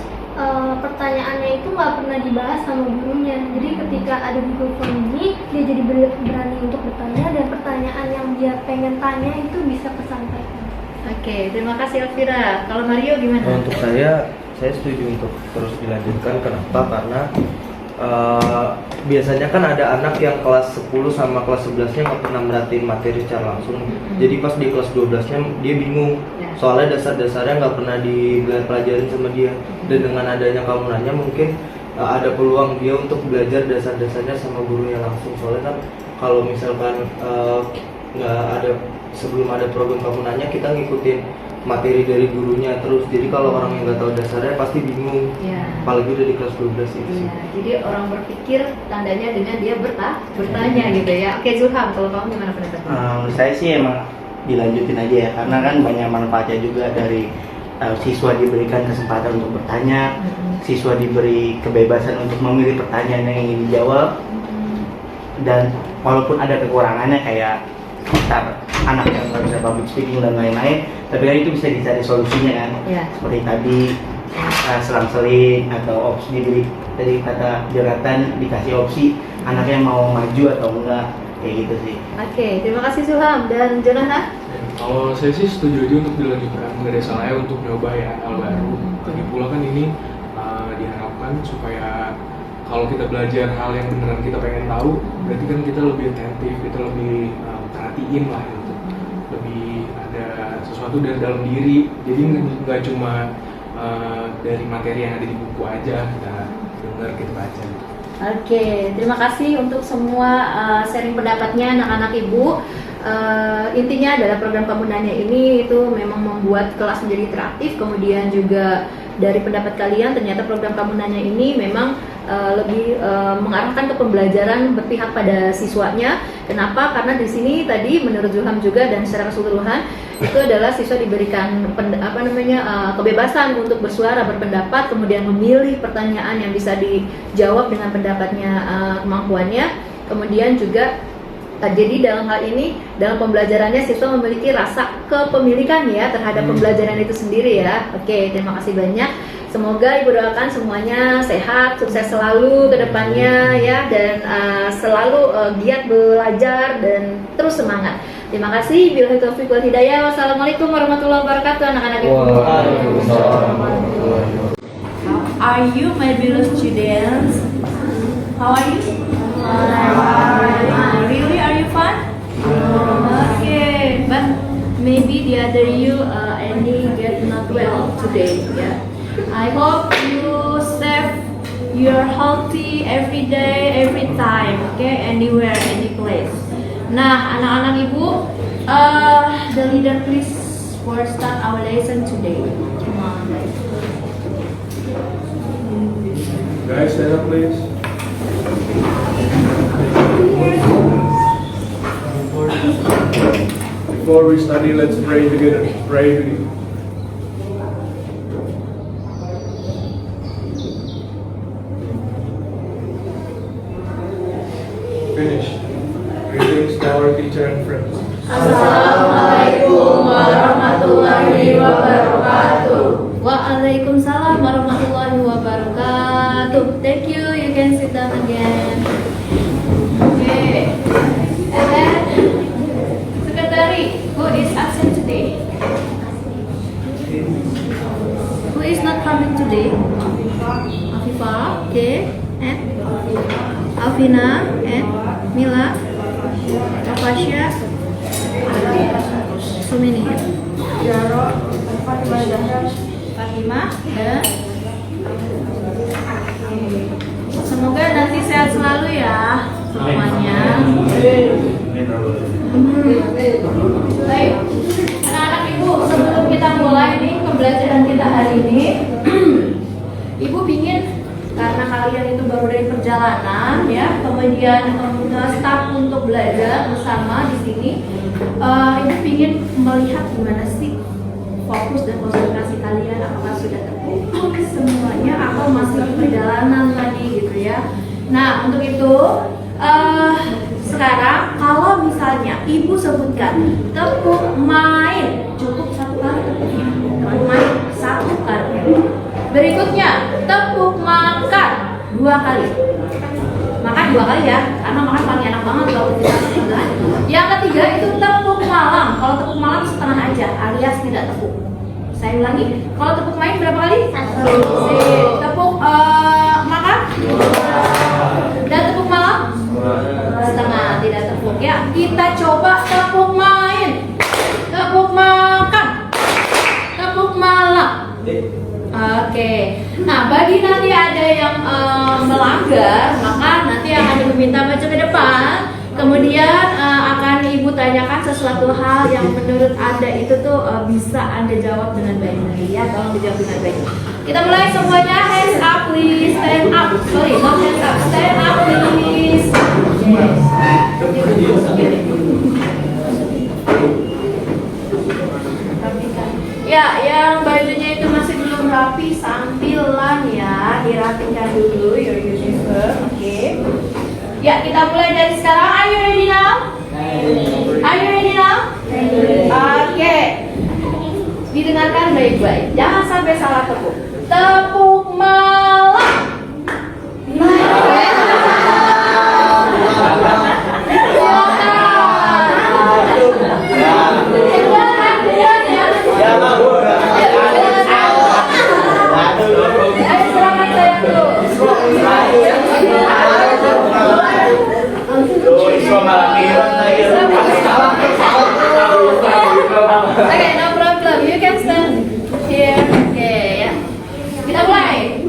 pertanyaannya itu nggak pernah dibahas sama gurunya. Jadi ketika ada Google Form ini, dia jadi berani untuk bertanya, dan pertanyaan yang dia pengen tanya itu bisa kesampaikan. Oke, terima kasih Elvira. Kalau Mario gimana? Untuk saya setuju untuk terus dilanjutkan. Kenapa? Karena biasanya kan ada anak yang kelas 10 sama kelas 11-nya nggak pernah merhatiin materi secara langsung. Jadi pas di kelas 12-nya dia bingung, soalnya dasar-dasarnya nggak pernah dipelajarin sama dia. Dan dengan adanya Kamu Nanya mungkin ada peluang dia untuk belajar dasar-dasarnya sama gurunya langsung. Soalnya kan kalau misalkan nggak ada, sebelum ada program Kamu Nanya, kita ngikutin materi dari gurunya terus. Jadi kalau orang yang nggak tahu dasarnya pasti bingung, apalagi udah di kelas 12 itu. Jadi orang berpikir tandanya dengan dia bertanya gitu ya. Oke, Zulham, kalau kamu gimana pendapatnya? Menurut saya sih emang dilanjutin aja ya, karena kan banyak manfaatnya juga. Dari siswa diberikan kesempatan untuk bertanya, siswa diberi kebebasan untuk memilih pertanyaan yang ingin dijawab, dan walaupun ada kekurangannya kayak anak yang nggak bisa public speaking dan lain-lain, tapi kan itu bisa dicari solusinya kan. Seperti tadi selang-seling atau opsi diberi, dari kata Jonathan dikasih opsi anaknya mau maju atau enggak, kayak gitu sih. Oke, terima kasih Zulham. Dan Jonathan? Kalau saya sih setuju aja untuk dilanjutkan, nggak ada salahnya untuk nyoba ya hal baru. Lagi pula kan ini diharapkan supaya kalau kita belajar hal yang beneran kita pengen tahu, berarti kan kita lebih atentif, kita lebih perhatiin lah gitu. Lebih ada sesuatu dari dalam diri, jadi nggak cuma dari materi yang ada di buku aja kita dengar, kita baca. Oke, terima kasih untuk semua sharing pendapatnya anak-anak ibu. Intinya adalah program Kamu Nanya ini itu memang membuat kelas menjadi interaktif. Kemudian juga dari pendapat kalian ternyata program Kamu Nanya ini memang lebih mengarahkan ke pembelajaran berpihak pada siswanya. Kenapa? Karena di sini tadi menurut Zulham juga dan secara keseluruhan itu adalah siswa diberikan kebebasan untuk bersuara, berpendapat, kemudian memilih pertanyaan yang bisa dijawab dengan pendapatnya, kemampuannya. Kemudian juga jadi dalam hal ini, dalam pembelajarannya siswa memiliki rasa kepemilikan ya terhadap pembelajaran itu sendiri ya. Oke, terima kasih banyak. Semoga ibu doakan semuanya sehat, sukses selalu ke depannya ya, dan selalu giat belajar dan terus semangat. Terima kasih. Billahi taufiq wal hidayah. Wassalamualaikum warahmatullahi wabarakatuh anak-anak ibu. Are you my beloved students? How are you? Really, are you fun? Okay, but maybe the other you any get not well today. Yeah, I hope you stay you're healthy every day, every time. Okay, anywhere, any place. Nah, anak-anak ibu, the leader please for start our lesson today. Come on, guys. Guys, stand up, please. Before we study, let's pray together. Pray together. Finish. Greetings to our teacher and friends. Assalamualaikum warahmatullahi wabarakatuh. Waalaikumsalam warahmatullahi wabarakatuh. Thank you. You can sit down again. Okay. And then, secretary, who is absent today? Who is not coming today? Afifah. Okay. And Alvina and Mila. Nafasya. Sumini. Jaro. Fatimah dan semoga nanti sehat selalu ya semuanya. Baik, anak-anak ibu, sebelum kita mulai nih pembelajaran kita hari ini, ibu ingin karena kalian itu baru dari perjalanan ya, kemudian start untuk belajar bersama di sini, ibu ingin melihat gimana sih fokus dan konsentrasi kalian, apakah sudah terkumpul semuanya atau masih di perjalanan tadi gitu ya. Nah, untuk itu sekarang kalau misalnya ibu sebutkan tepuk main, cukup satu kali tepuknya. Tepuk main satu kali. Berikutnya tepuk makan 2 kali. Makan 2 kali ya, karena makan paling enak banget kalau kita makan. Yang ketiga itu tepuk malam. Kalau tepuk malam setengah aja, alias tidak tepuk. Saya ulangi, kalau tepuk main berapa kali? 1. Tepuk makan? 2. Dan tepuk malam? 2. Setengah, tidak tepuk ya. Kita coba tepuk main, tepuk makan, tepuk malam. Oke. Nah, bagi nanti ada yang melanggar, maka nanti akan ibu minta baca ke depan. Kemudian akan ibu tanyakan sesuatu hal yang menurut anda itu tuh bisa anda jawab dengan baik ya, tolong dijawab dengan baik. Kita mulai semuanya, hands up please, stand up, sorry not hands up, stand up please. Ya, yang bajunya itu masih belum rapi, sambilan ya, dirapikan dulu your uniform, oke. Ya, kita mulai dari sekarang. Are you ready now? Are you ready now? Oke. Didengarkan baik-baik. Jangan sampai salah tepuk. Tepuk malam. Okay, no problem. You can stand here. Okay, ya. Kita mulai.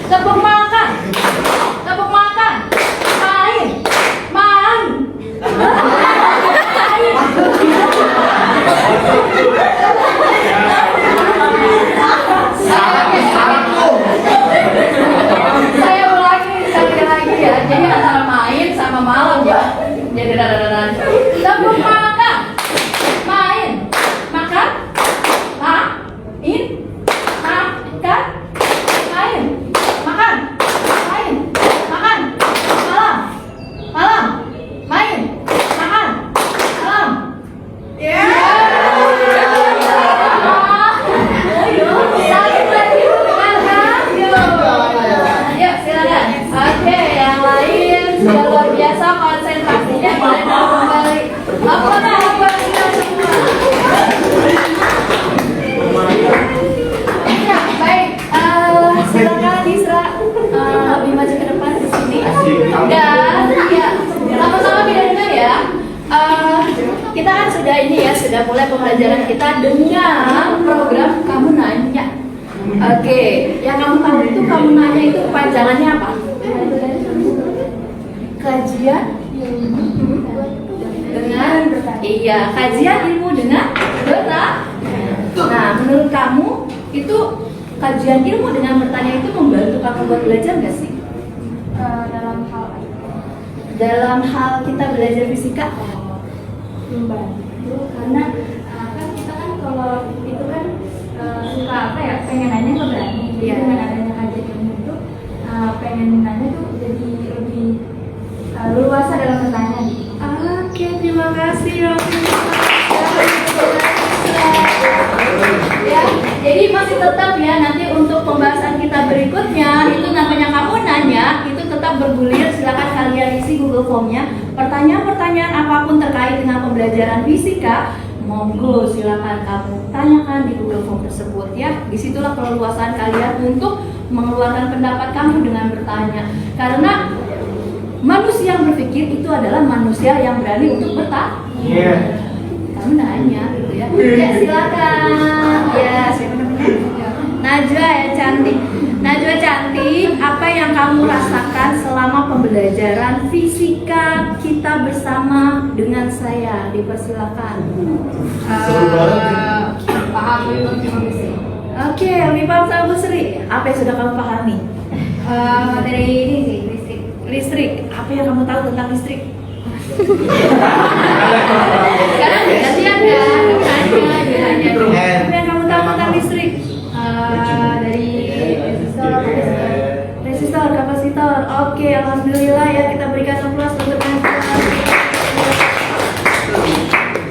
Tepuk makan. Tepuk makan. Main. Main. Saya ulangi sekali lagi ya. Jadi antara main sama malam ya. Jadi dadadadan. Tepuk makan. Main. Makan. Main. Makan. Main. Makan. Main. Makan. Malam. Malam. Main. Makan. Malam. Ya. Saling lagi dengarkan. Yuk silakan. Oke, yang lain sudah luar biasa konsentrasinya mulai kembali. Apa kabar kita semua? Ya, baik. Silakan Isra lebih maju ke depan di sini. Dan ya, sama-sama kita dengar ya. Kita kan sudah ini ya, sudah mulai pembelajaran kita dengan program Kamu Nanya. Oke, yang kamu tahu itu Kamu Nanya itu kepanjangannya apa? Kajian dengan kajian ilmu dengan bertanya. Nah, menurut kamu itu kajian ilmu dengan bertanya itu membantu kamu buat belajar nggak sih? Dalam hal kita belajar fisika? Membantu karena kan kita kan kalau itu kan suka apa ya, pengen nanya nggak berani. Jadi dengan adanya kajian ilmu itu pengen nanya tuh jadi lebih luasa dalam bertanya gitu. Oke, terima kasih ya, jadi masih tetap ya, nanti untuk pembahasan kita berikutnya itu namanya Kamu Nanya, itu tetap bergulir. Silakan kalian isi Google Form-nya, pertanyaan-pertanyaan apapun terkait dengan pembelajaran fisika, monggo silakan kamu tanyakan di Google Form tersebut ya. Disitulah keleluasaan kalian untuk mengeluarkan pendapat kamu dengan bertanya, karena manusia yang berpikir itu adalah manusia yang berani untuk bertanya. Kamu nanya gitu ya. Ya silakan. Ya, siapa namanya? Najwa ya, cantik. Najwa cantik, apa yang kamu rasakan selama pembelajaran fisika kita bersama dengan saya? Dipersilakan. Paham itu. Oke, lebih paham sama Bu Sri. Apa yang sudah kamu pahami? Dari ini sih, Listrik. Apa yang kamu tahu tentang listrik? Sekarang gantian kan? Apa yang kamu tahu tentang listrik? dari Resistor, kapasitor. Oke, alhamdulillah ya, kita berikan aplaus untuk resistor.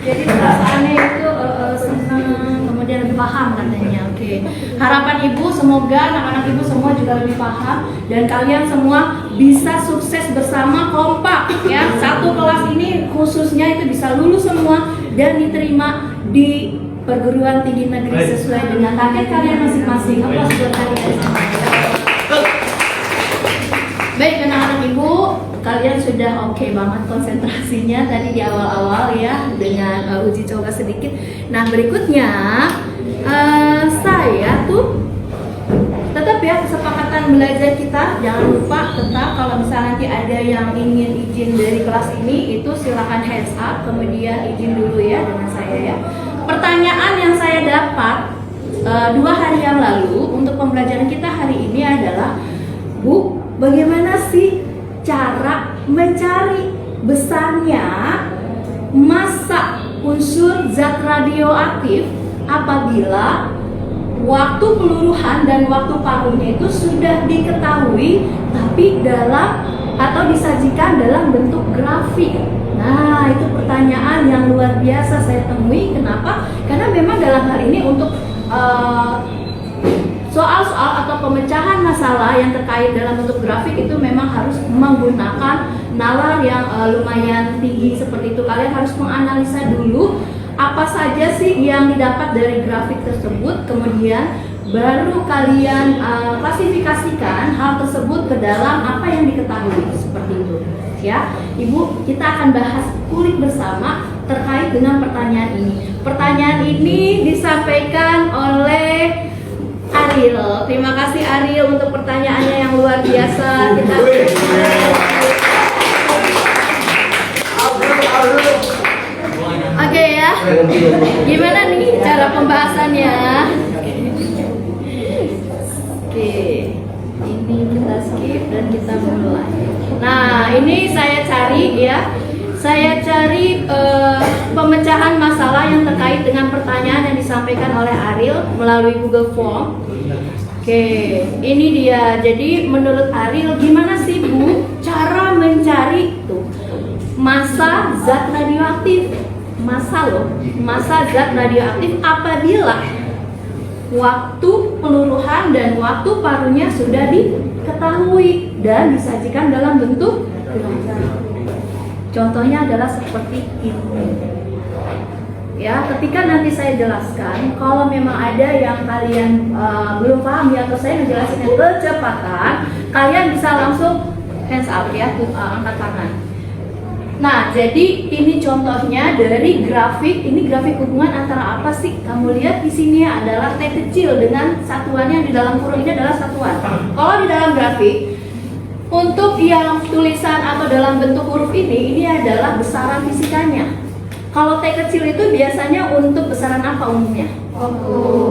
Jadi perasaannya itu senang, kemudian lebih paham katanya. Oke. Harapan ibu semoga anak-anak ibu semua juga lebih paham dan kalian semua bisa sukses bersama, kompak ya. Satu kelas ini khususnya itu bisa lulus semua dan diterima di perguruan tinggi negeri sesuai dengan target kalian masing-masing. Aplaus buat kalian semua. Baik anak-anak ibu, kalian sudah oke banget konsentrasinya tadi di awal-awal ya dengan uji coba sedikit. Nah berikutnya saya tuh tetap ya kesepakatan belajar kita, jangan lupa tetap kalau misalnya nanti ada yang ingin izin dari kelas ini itu silakan hands up, kemudian izin dulu ya dengan saya ya. Pertanyaan yang saya dapat 2 hari yang lalu untuk pembelajaran kita hari ini adalah, Bu, bagaimana sih cara mencari besarnya massa unsur zat radioaktif apabila waktu peluruhan dan waktu paruhnya itu sudah diketahui tapi dalam atau disajikan dalam bentuk grafik. Nah, itu pertanyaan yang luar biasa saya temui. Kenapa? Karena memang dalam hal ini untuk soal-soal atau pemecahan masalah yang terkait dalam bentuk grafik itu memang harus menggunakan nalar yang lumayan tinggi seperti itu. Kalian harus menganalisa dulu apa saja sih yang didapat dari grafik tersebut, kemudian baru kalian klasifikasikan hal tersebut ke dalam apa yang diketahui seperti itu. Ya, Ibu, kita akan bahas kulik bersama terkait dengan pertanyaan ini. Pertanyaan ini disampaikan oleh Ariel. Terima kasih Ariel untuk pertanyaannya yang luar biasa. Kita Oke ya. Gimana nih cara pembahasannya? Oke. Ini kita skip dan kita mulai. Nah, ini saya cari ya. Saya cari pemecahan masalah yang terkait dengan pertanyaan yang disampaikan oleh Ariel melalui Google Form. Oke, ini dia. Jadi menurut Ariel, gimana sih Bu cara mencari tuh massa zat radioaktif? Massa zat radioaktif apabila waktu peluruhan dan waktu parunya sudah diketahui dan disajikan dalam bentuk gram. Contohnya adalah seperti ini. Ya, ketika nanti saya jelaskan, kalau memang ada yang kalian belum paham ya, atau saya menjelaskannya kecepatan, kalian bisa langsung hands up ya, angkat tangan. Nah, jadi ini contohnya dari grafik. Ini grafik hubungan antara apa sih? Kamu lihat di sini adalah T kecil dengan satuannya di dalam kurung ini adalah satuan. Kalau di dalam grafik, untuk yang tulisan atau dalam bentuk huruf ini adalah besaran fisikanya. Kalau T kecil itu biasanya untuk besaran apa umumnya?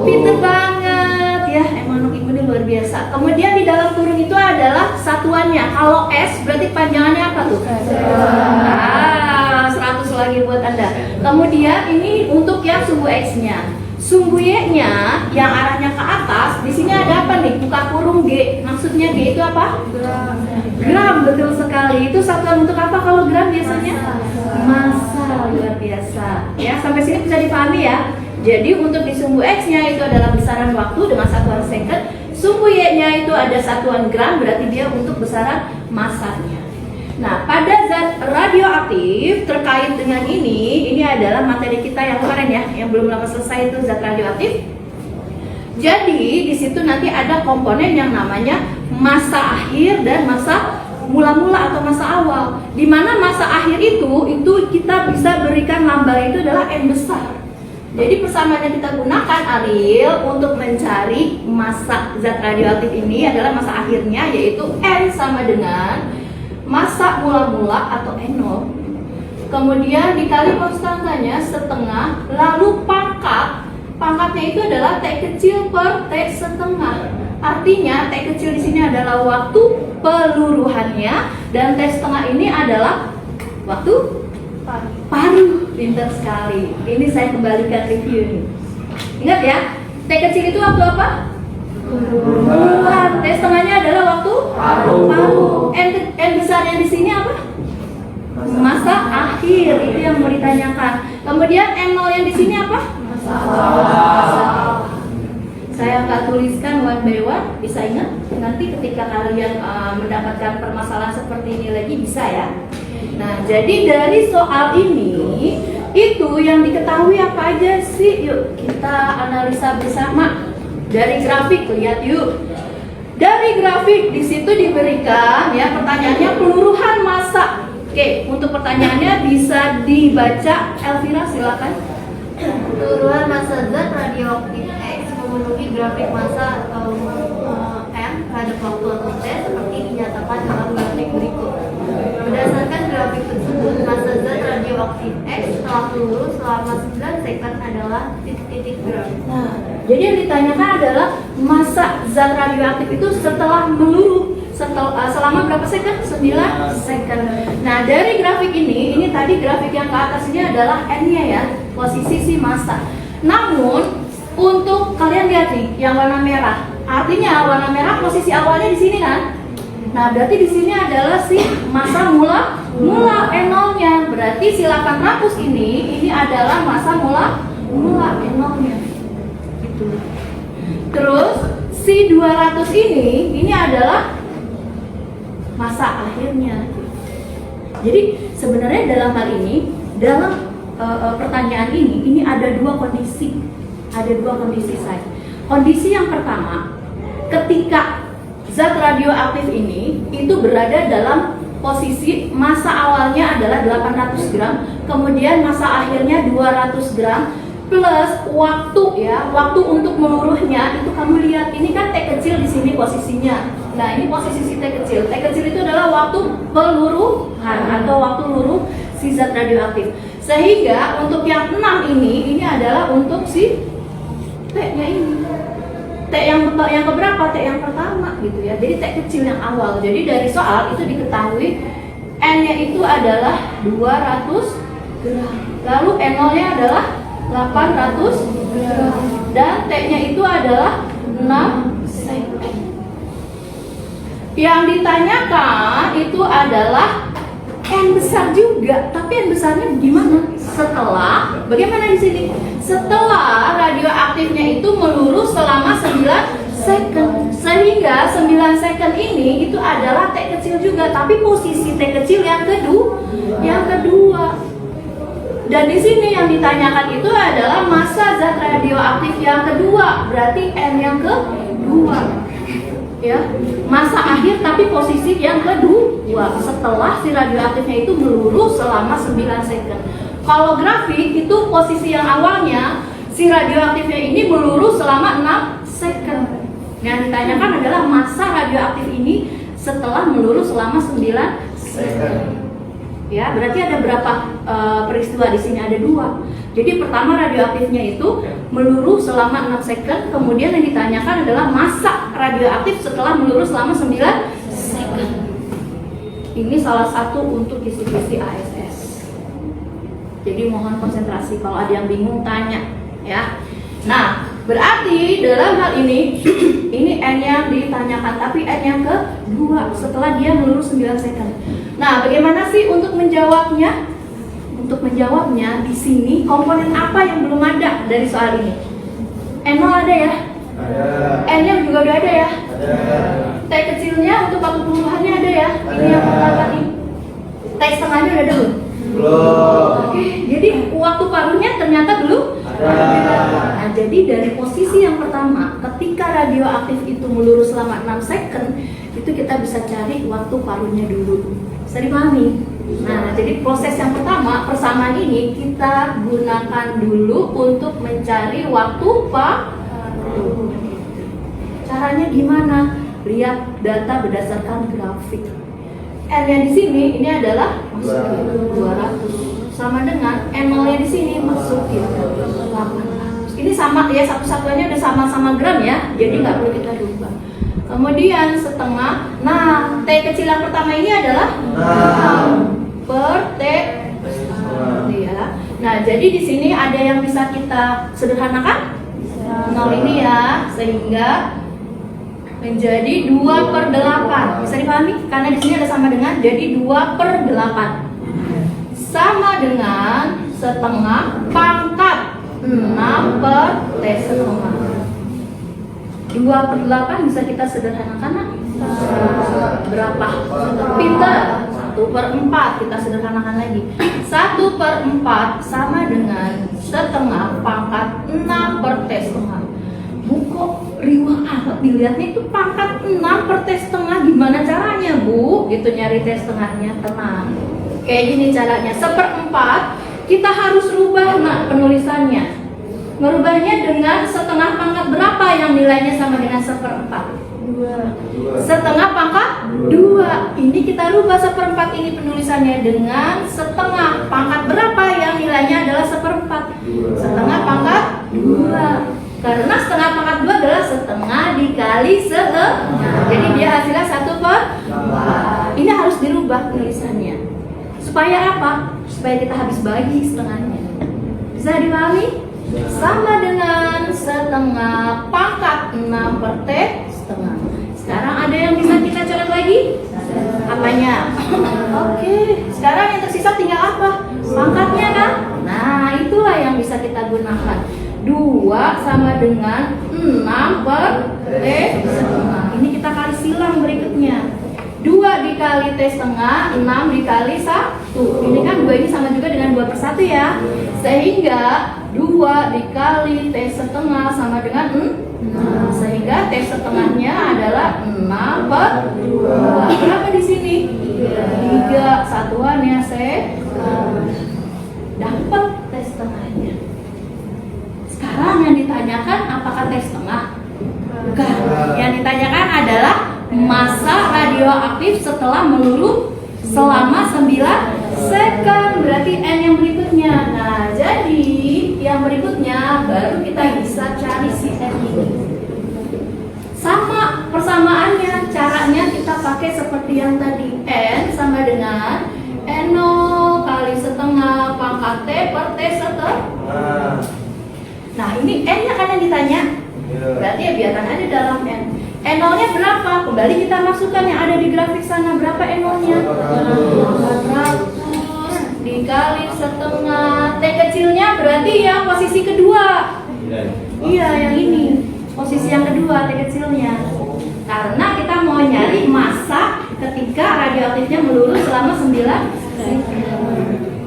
Pinter banget ya, emang anak ibu ini luar biasa. Kemudian di dalam kurung itu adalah satuannya. Kalau S berarti panjangannya apa tuh? 100 lagi buat Anda. Kemudian ini untuk yang sumbu X-nya. Sumbu Y-nya yang arahnya ke atas, di sini ada apa nih? Buka kurung G. Maksudnya G itu apa? Gram, betul sekali. Itu satuan untuk apa kalau gram biasanya? Massa, luar biasa. Ya, sampai sini bisa dipahami ya. Jadi untuk di sumbu X-nya itu adalah besaran waktu dengan satuan second. Sumbu Y-nya itu ada satuan gram, berarti dia untuk besaran massanya. Nah, pada zat radioaktif terkait dengan ini adalah materi kita yang kemarin ya, yang belum lama selesai itu zat radioaktif. Jadi di situ nanti ada komponen yang namanya massa akhir dan massa mula-mula atau massa awal. Di mana massa akhir itu kita bisa berikan lambang itu adalah N besar. Jadi persamaan yang kita gunakan Ariel untuk mencari massa zat radioaktif ini adalah massa akhirnya, yaitu N sama dengan massa mula-mula atau N0, kemudian dikali konstantanya setengah, lalu pangkatnya itu adalah T kecil per T setengah. Artinya T kecil di sini adalah waktu peluruhannya dan T setengah ini adalah waktu paru. Pintar sekali. Ini saya kembalikan review ini. Ingat ya, T kecil itu waktu apa? Peluruhan. T setengahnya adalah waktu paru. N besarnya di sini apa? Massa akhir. Itu yang mau ditanyakan. Kemudian N0 yang di sini apa? Massa. Saya nggak tuliskan one by one, bisa ingat? Nanti ketika kalian mendapatkan permasalahan seperti ini lagi bisa ya. Nah, jadi dari soal ini itu yang diketahui apa aja sih? Yuk kita analisa bersama. Dari grafik lihat yuk. Dari grafik di situ diberikan ya pertanyaannya peluruhan massa. Oke, untuk pertanyaannya bisa dibaca. Elvira silakan. Peluruhan massa zat radioaktif X memenuhi grafik massa atau M terhadap waktu atau T seperti dinyatakan dalam grafik berikut. Berdasarkan grafik tersebut, massa zat radioaktif X setelah peluru selama 9 second adalah titik gram. Nah, jadi yang ditanyakan adalah massa zat radioaktif itu setelah meluru selama berapa second? 9 second. Nah, dari grafik ini tadi grafik yang ke atas ini adalah N-nya ya, posisi si massa. Namun untuk kalian lihat nih yang warna merah, artinya warna merah posisi awalnya di sini kan? Nah, berarti di sini adalah si massa mula N0-nya. Berarti si 800 ini adalah massa mula N0-nya. Gitu. Terus si 200 ini adalah massa akhirnya. Jadi sebenarnya dalam hal ini, dalam pertanyaan ini ada dua kondisi. Ada dua kondisi saya. Kondisi yang pertama, ketika zat radioaktif ini itu berada dalam posisi massa awalnya adalah 800 gram, kemudian massa akhirnya 200 gram, plus waktu ya, waktu untuk meluruhnya itu kamu lihat ini kan T kecil di sini posisinya. Nah ini posisi si T kecil. T kecil itu adalah waktu peluruhan atau waktu luruh si zat radioaktif. Sehingga untuk yang 6 ini adalah untuk si T-nya ini. T yang keberapa? T yang pertama gitu ya. Jadi T kecil yang awal. Jadi dari soal itu diketahui N-nya itu adalah 200 gram. Lalu N0-nya adalah 800 gram. Dan T-nya itu adalah 6 second. Yang ditanyakan itu adalah N besar juga, tapi N besarnya gimana? Setelah, bagaimana di sini? Setelah radioaktifnya itu meluruh selama 9 second. Sehingga 9 second ini itu adalah T kecil juga, tapi posisi T kecil yang kedua. Dan di sini yang ditanyakan itu adalah massa zat radioaktif yang kedua, berarti N yang kedua. Ya, masa akhir tapi posisi yang kedua setelah si radioaktifnya itu meluruh selama 9 second. Kalau grafik itu posisi yang awalnya si radioaktifnya ini meluruh selama 6 second. Yang ditanyakan adalah masa radioaktif ini setelah meluruh selama 9 second. Ya, berarti ada berapa peristiwa di sini? Ada 2. Jadi pertama radioaktifnya itu meluruh selama 6 second, kemudian yang ditanyakan adalah massa radioaktif setelah meluruh selama 9 second. Ini salah satu untuk kisi-kisi ASS. Jadi mohon konsentrasi, kalau ada yang bingung tanya ya. Nah, berarti dalam hal ini ini N yang ditanyakan, tapi N yang kedua setelah dia meluruh 9 second. Nah, bagaimana sih untuk menjawabnya? Untuk menjawabnya di sini komponen apa yang belum ada dari soal ini? N0 ada ya? Ada. N-nya juga udah ada ya? Ada. T kecilnya untuk waktu peluruhannya ada ya? Ini yang pertama tadi. T setengahnya udah ada belum? Belum. Oke, jadi waktu paruhnya ternyata belum ada. Nah, jadi dari posisi yang pertama, ketika radioaktif itu meluruh selama 6 second, itu kita bisa cari waktu paruhnya dulu. Bisa dipahami? Nah, jadi proses yang pertama, persamaan ini kita gunakan dulu untuk mencari waktu paruh. Caranya gimana? Lihat data berdasarkan grafik. N yang di sini ini adalah masukin 200 sama dengan N0-nya di sini masukin 800. Ini sama ya, satu-satunya udah sama-sama gram ya, jadi nggak perlu kita rubah. Kemudian setengah. Nah, T kecil yang pertama ini adalah 6 per T ya. Nah, jadi di sini ada yang bisa kita sederhanakan 0 ini ya, sehingga menjadi 2 per 8. Bisa dipahami? Karena di sini ada sama dengan, jadi 2 per 8 sama dengan setengah pangkat 6 per T setengah. 2 per 8 bisa kita sederhanakan berapa? Pintar. 1 per 4 kita sederhanakan lagi. 1 per 4 sama dengan setengah pangkat 6 per T setengah. Bu, kok riwah amat dilihatnya itu pangkat 6 per T setengah, gimana caranya Bu? Gitu nyari T setengahnya, tenang. Kayak gini caranya, 1/4 kita harus rubah penulisannya. Merubahnya dengan setengah pangkat berapa yang nilainya sama dengan 1/4? 2. Setengah pangkat 2. Ini kita rubah 1/4 ini penulisannya dengan setengah pangkat berapa yang nilainya adalah 1/4? Setengah pangkat 2. Karena setengah pangkat 2 adalah setengah dikali setengah. Jadi dia hasilnya 1/4. Ini harus dirubah penulisannya. Supaya apa? Supaya kita habis bagi setengahnya. Bisa dipahami? Sama dengan setengah pangkat 6 per T setengah. Sekarang ada yang bisa kita coret lagi? Apanya? Oke, sekarang yang tersisa tinggal apa? Pangkatnya kan? Nah, itulah yang bisa kita gunakan. 2 sama dengan 6 per T setengah. Ini kita kali silang berikutnya. 2 dikali T setengah, 6 dikali 1. Ini kan 2 ini sama juga dengan 2/1 ya. Sehingga 2 dikali T setengah sama dengan 6. Sehingga T setengahnya adalah 6 per 2. Berapa di sini? 3. Satuannya dapat T setengahnya. Sekarang yang ditanyakan apakah T setengah? Bukan. Yang ditanyakan adalah massa radioaktif setelah meluru selama 9 second. Berarti N yang berikutnya. Nah, jadi yang berikutnya baru kita bisa cari si N ini. Sama persamaannya, caranya kita pakai seperti yang tadi. N sama dengan N0 kali setengah pangkat T per T setengah. Nah, ini N-nya kan yang ditanya. Berarti ya biarkan aja dalam N. N0-nya berapa? Kembali kita masukkan yang ada di grafik sana. Berapa N0-nya? 400 dikali setengah. T kecilnya berarti yang posisi kedua. Iya, yang ini. Posisi yang kedua, T kecilnya. Karena kita mau nyari massa ketika radioaktifnya melulu selama 9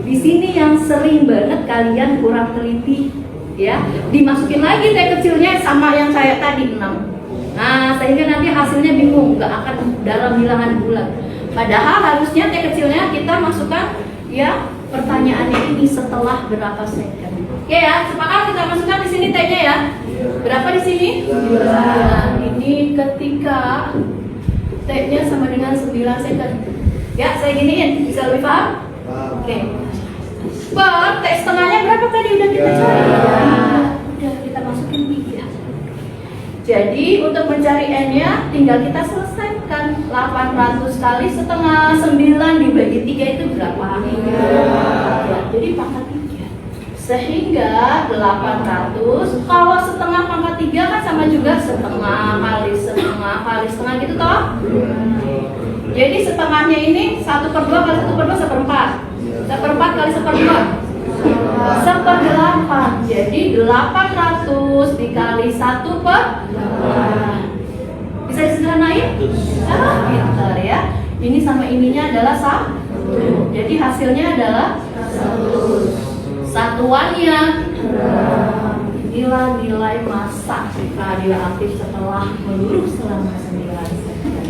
Di sini yang sering banget kalian kurang teliti, ya. Dimasukin lagi T kecilnya sama yang saya tadi 6. Nah, sehingga nanti hasilnya bingung, nggak akan dalam bilangan bulat. Padahal harusnya T kecilnya kita masukkan, ya, pertanyaannya ini setelah berapa second. Oke ya, sepakat kita masukkan di sini T-nya ya. Berapa di sini? 9. Ini ketika T-nya sama dengan 9 second. Ya, saya giniin, bisa lebih paham? Oke. Per T setengahnya berapa tadi udah kita cari? Udah kita masukin 3. Jadi untuk mencari N-nya tinggal kita selesaikan. 800 kali setengah 9 dibagi 3 itu berapa? Ya, jadi pangkat 3. Sehingga 800 kalau setengah pangkat 3 kan sama juga setengah kali setengah gitu toh. Jadi setengahnya ini 1/2 kali 1/2 1/4. 1/4 kali 1/2 1/8. Jadi 800 dikali 1/8. Bisa disederhanain? Pintar ya. Ini sama ininya adalah 1. Jadi hasilnya adalah 1. Satuannya inilah nilai massa radioaktif setelah meluru selama 9 second.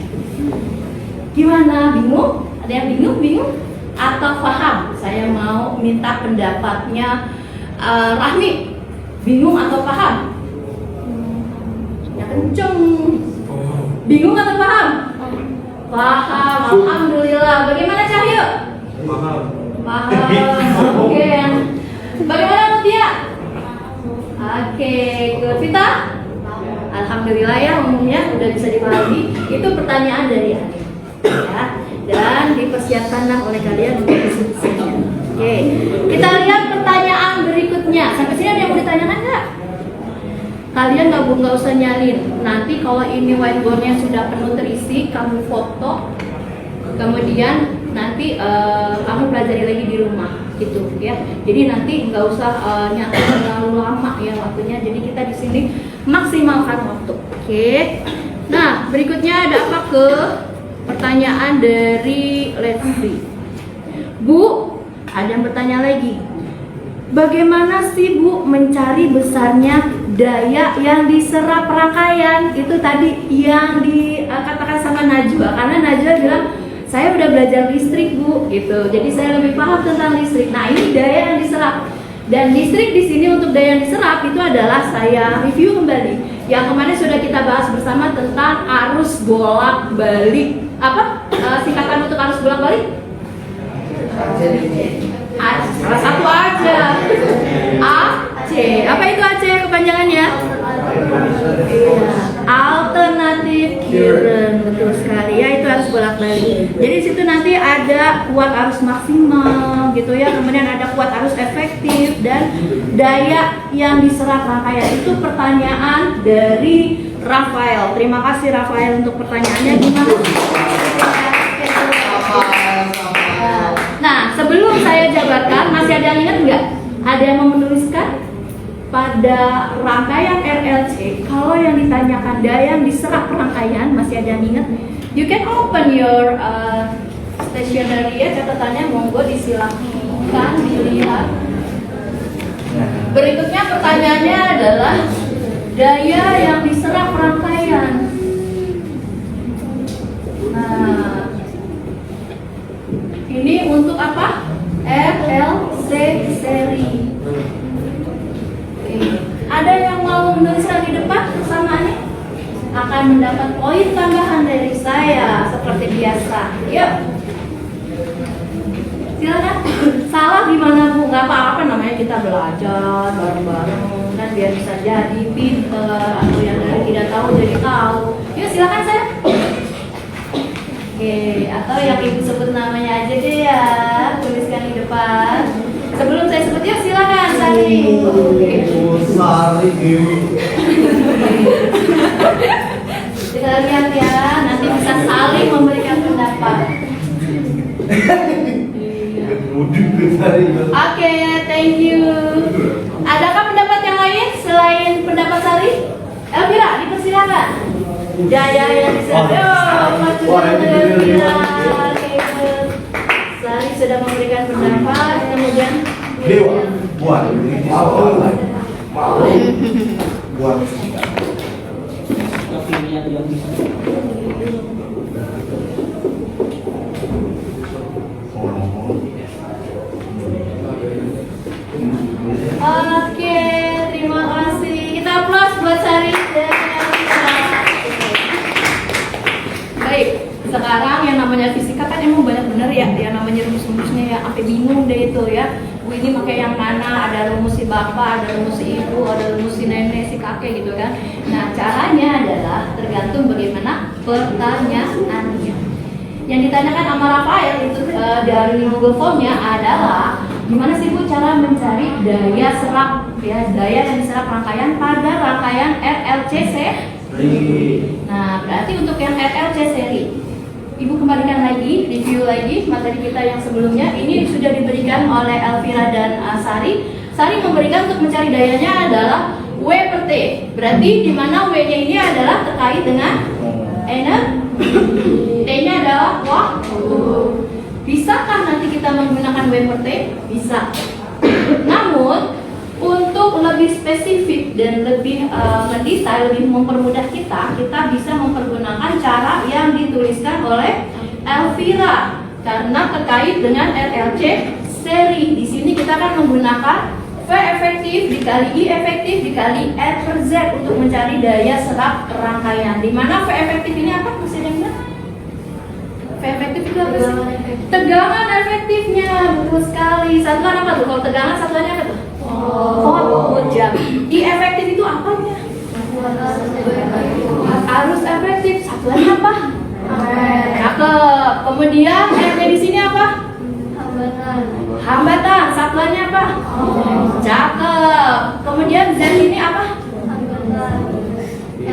Gimana? Bingung? Ada yang bingung? Atau paham? Saya mau minta pendapatnya Rahmi. Bingung atau paham? Ya kenceng. Bingung atau paham? Paham. Alhamdulillah. Bagaimana Cahyo? Paham. Oke. Bagaimana Mutia? Oke, good. Vita? Alhamdulillah ya, umumnya udah bisa dipahami. Itu pertanyaan dari Arif, ya. Dan dipersiapkanlah oleh kalian untuk diskusinya. Oke, kita lihat pertanyaan berikutnya. Sampai sini ada yang mau ditanyakan nggak? Kalian nggak usah nyalin. Nanti kalau ini whiteboardnya sudah penuh terisi, kamu foto. Kemudian nanti kamu pelajari lagi di rumah, gitu ya. Jadi nanti nggak usah nyatet terlalu lama ya waktunya. Jadi kita di sini maksimalkan waktu. Oke. Nah, berikutnya ada apa ke pertanyaan dari Let's See. Bu, ada yang bertanya lagi. Bagaimana sih Bu mencari besarnya daya yang diserap rangkaian? Itu tadi yang dikatakan sama Najwa. Karena Najwa bilang, saya udah belajar listrik Bu, gitu. Jadi saya lebih paham tentang listrik. Nah, ini daya yang diserap. Dan listrik di sini untuk daya yang diserap itu adalah, saya review kembali. Yang kemarin sudah kita bahas bersama tentang arus bolak-balik. Apa singkatan untuk arus bolak-balik? Salah satu aja. AC. Apa itu AC kepanjangannya? Alternative current, betul sekali ya, itu harus bolak-balik. Jadi di situ nanti ada kuat arus maksimal gitu ya, kemudian ada kuat arus efektif dan daya yang diserap rangkaian. Itu pertanyaan dari Rafael. Terima kasih Rafael untuk pertanyaannya. Gimana? Nah, sebelum saya jabarkan, masih ada yang ingat nggak? Ada yang mau menuliskan? Pada rangkaian RLC, kalau yang ditanyakan daya yang diserap rangkaian, masih ada yang ingat? You can open your stationery ya, catatannya monggo disilahkan dilihat. Berikutnya pertanyaannya adalah daya yang diserap rangkaian. Nah, ini untuk apa? RLC seri. Ada yang mau menuliskan di depan persamaannya? Akan mendapat poin tambahan dari saya seperti biasa. Yuk. Silakan. Salah gimana Bu? Gak apa-apa, namanya kita belajar bareng-bareng dan biar bisa jadi pinter, atau yang dari tidak tahu jadi tahu. Yuk silakan saya. Oke, atau yang ibu sebut namanya aja deh ya, tuliskan di depan. Sebelum saya sebut, yuk silakan Sari. Sari. Kita lihat ya, nanti bisa saling memberikan pendapat. Oke, thank you. Adakah pendapat yang lain selain pendapat Sari? Elvira, dipersilakan. Jaya yang Sari sudah memberikan pendapat, kemudian Dewa, buat Oke, terima kasih. Kita aplaus buat Sari dan Elvira. Baik, sekarang yang namanya fisika kan emang banyak bener ya, yang namanya rumus-rumusnya ya, sampai bingung deh itu ya. Bu ini pakai yang mana? Ada rumus si bapak, ada rumus si ibu, ada rumus si nenek, si kakek gitu kan. Nah, caranya adalah tergantung bagaimana pertanyaannya. Yang ditanyakan sama Rafael itu dari Google Form-nya adalah gimana sih Bu cara mencari daya serap ya, daya yang diserap rangkaian pada rangkaian RLC seri. Nah, berarti untuk yang RLC seri, Ibu kembalikan lagi, review lagi materi kita yang sebelumnya. Ini sudah diberikan oleh Elvira dan Sari. Sari memberikan untuk mencari dayanya adalah W per T. Berarti di mana W-nya ini adalah terkait dengan energi. T-nya adalah waktu. Bisakah nanti kita menggunakan W per T? Bisa. Namun untuk lebih spesifik dan lebih mendetail, lebih mempermudah kita bisa mempergunakan cara yang dituliskan oleh Elvira karena terkait dengan RLC seri. Di sini kita akan menggunakan V efektif dikali I efektif dikali R per Z untuk mencari daya serap rangkaian. Di mana V efektif ini apa? Masih ada yang ingat? V efektif itu apa sih? Tegangan efektifnya, betul sekali. Satuan apa tuh? Kalau tegangan satuannya apa tuh? Volt jam. I efektif itu apanya? Arus efektif. Satuannya apa? Cakep. Kemudian R-nya di sini apa? Hambatan. Satuannya apa? Cakep. Kemudian Z ini apa?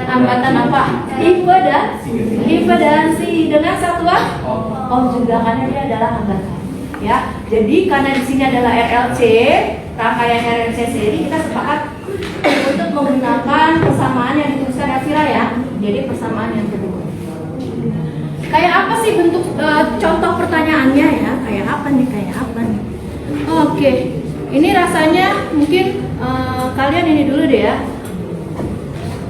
Hambatan apa? Impedansi dengan satuan juga karena dia adalah hambatan. Ya, jadi karena di sini adalah RLC, rangkaian RLC seri, kita sepakat untuk menggunakan persamaan yang dituliskan Elvira ya. Jadi persamaan yang kedua. Kayak apa sih bentuk contoh pertanyaannya ya? Kayak apa nih? Oke, ini rasanya mungkin kalian ini dulu deh ya.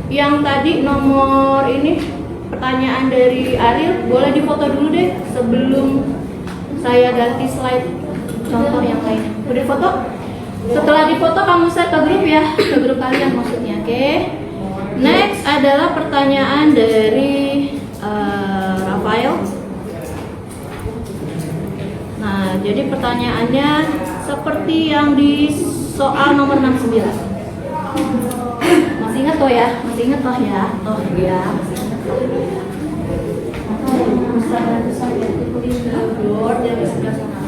Yang tadi nomor ini pertanyaan dari Ariel, boleh difoto dulu deh sebelum saya ganti slide contoh yang lainnya. Udah foto? Setelah difoto kamu share ke grup ya, ke grup kalian maksudnya. Oke. Next adalah pertanyaan dari Rafael. Nah, jadi pertanyaannya seperti yang di soal nomor 69. Masih ingat toh ya? Masih ingat toh ya? Toh ya, masih ingat toh ya. Dari sebelah sana.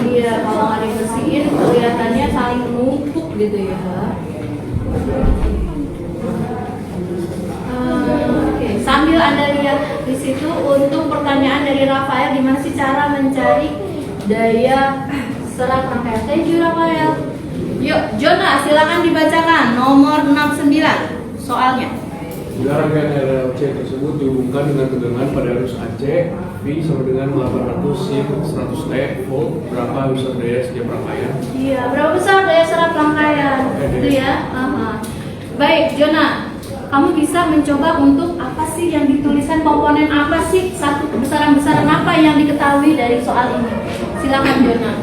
Iya, kalau nggak dibersihin kelihatannya saling menumpuk gitu ya. Oke, sambil Anda lihat di situ untuk pertanyaan dari Rafael, gimana sih cara mencari daya serap rangkaian? Thank you Rafael. Yuk, Jona, silakan dibacakan nomor 69 soalnya. Jika rangkaian RLC tersebut dihubungkan dengan tegangan pada arus AC, V sama dengan 800 sin 100 T volt, berapa besar daya setiap rangkaian? Iya, berapa besar daya serap rangkaian? Itu ya. Baik, Jona. kamu bisa mencoba untuk apa sih yang dituliskan, komponen apa sih, satu besaran-besaran apa yang diketahui dari soal ini. Silakan Jona.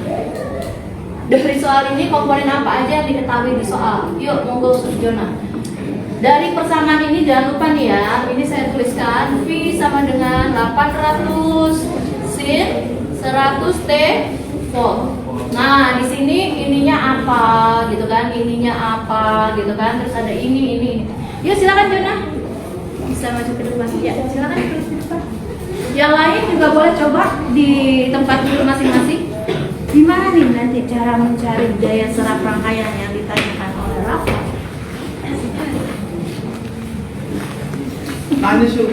Dari soal ini komponen apa aja yang diketahui di soal. Yuk, monggo Jona. Dari persamaan ini jangan lupa nih ya, ini saya tuliskan V sama dengan 800 sin 100 T volt. Nah, di sini ininya apa gitu kan, ininya apa gitu kan, terus ada ini. Yuk silakan Jona, bisa maju ke depan. Ya silakan terus ke depan. Yang lain juga boleh coba di tempat duduk masing-masing. Gimana nih nanti cara mencari daya serap rangkaian yang ditanyakan oleh Rafa? Tanya sih.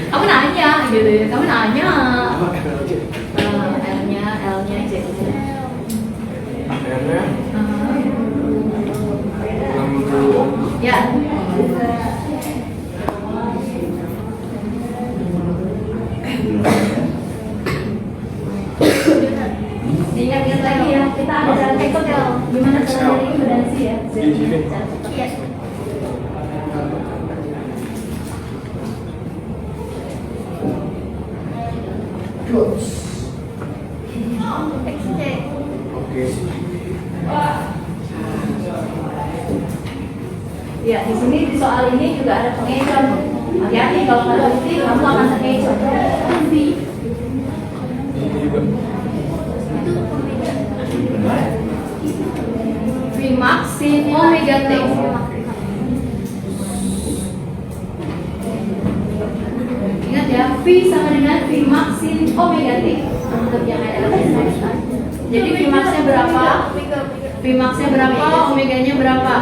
Kamu nanya gitu ya, kamu nanya. L-nya aja gitu. Akhirnya. Ya. Diingat-ingat lagi ya, kita ada jalan tektok ya. Gimana cara dari impedansi ya? Di sini. Iya. Oke. Ya, di sini di soal ini juga ada pengecoh. Hati-hati kalau nggak teliti, kamu akan terkecoh. V max sin omega t. Ingat ya, V sama dengan V max sin omega t. Untuk yang ada. Jadi V max-nya berapa? V max-nya berapa? Omega-nya berapa?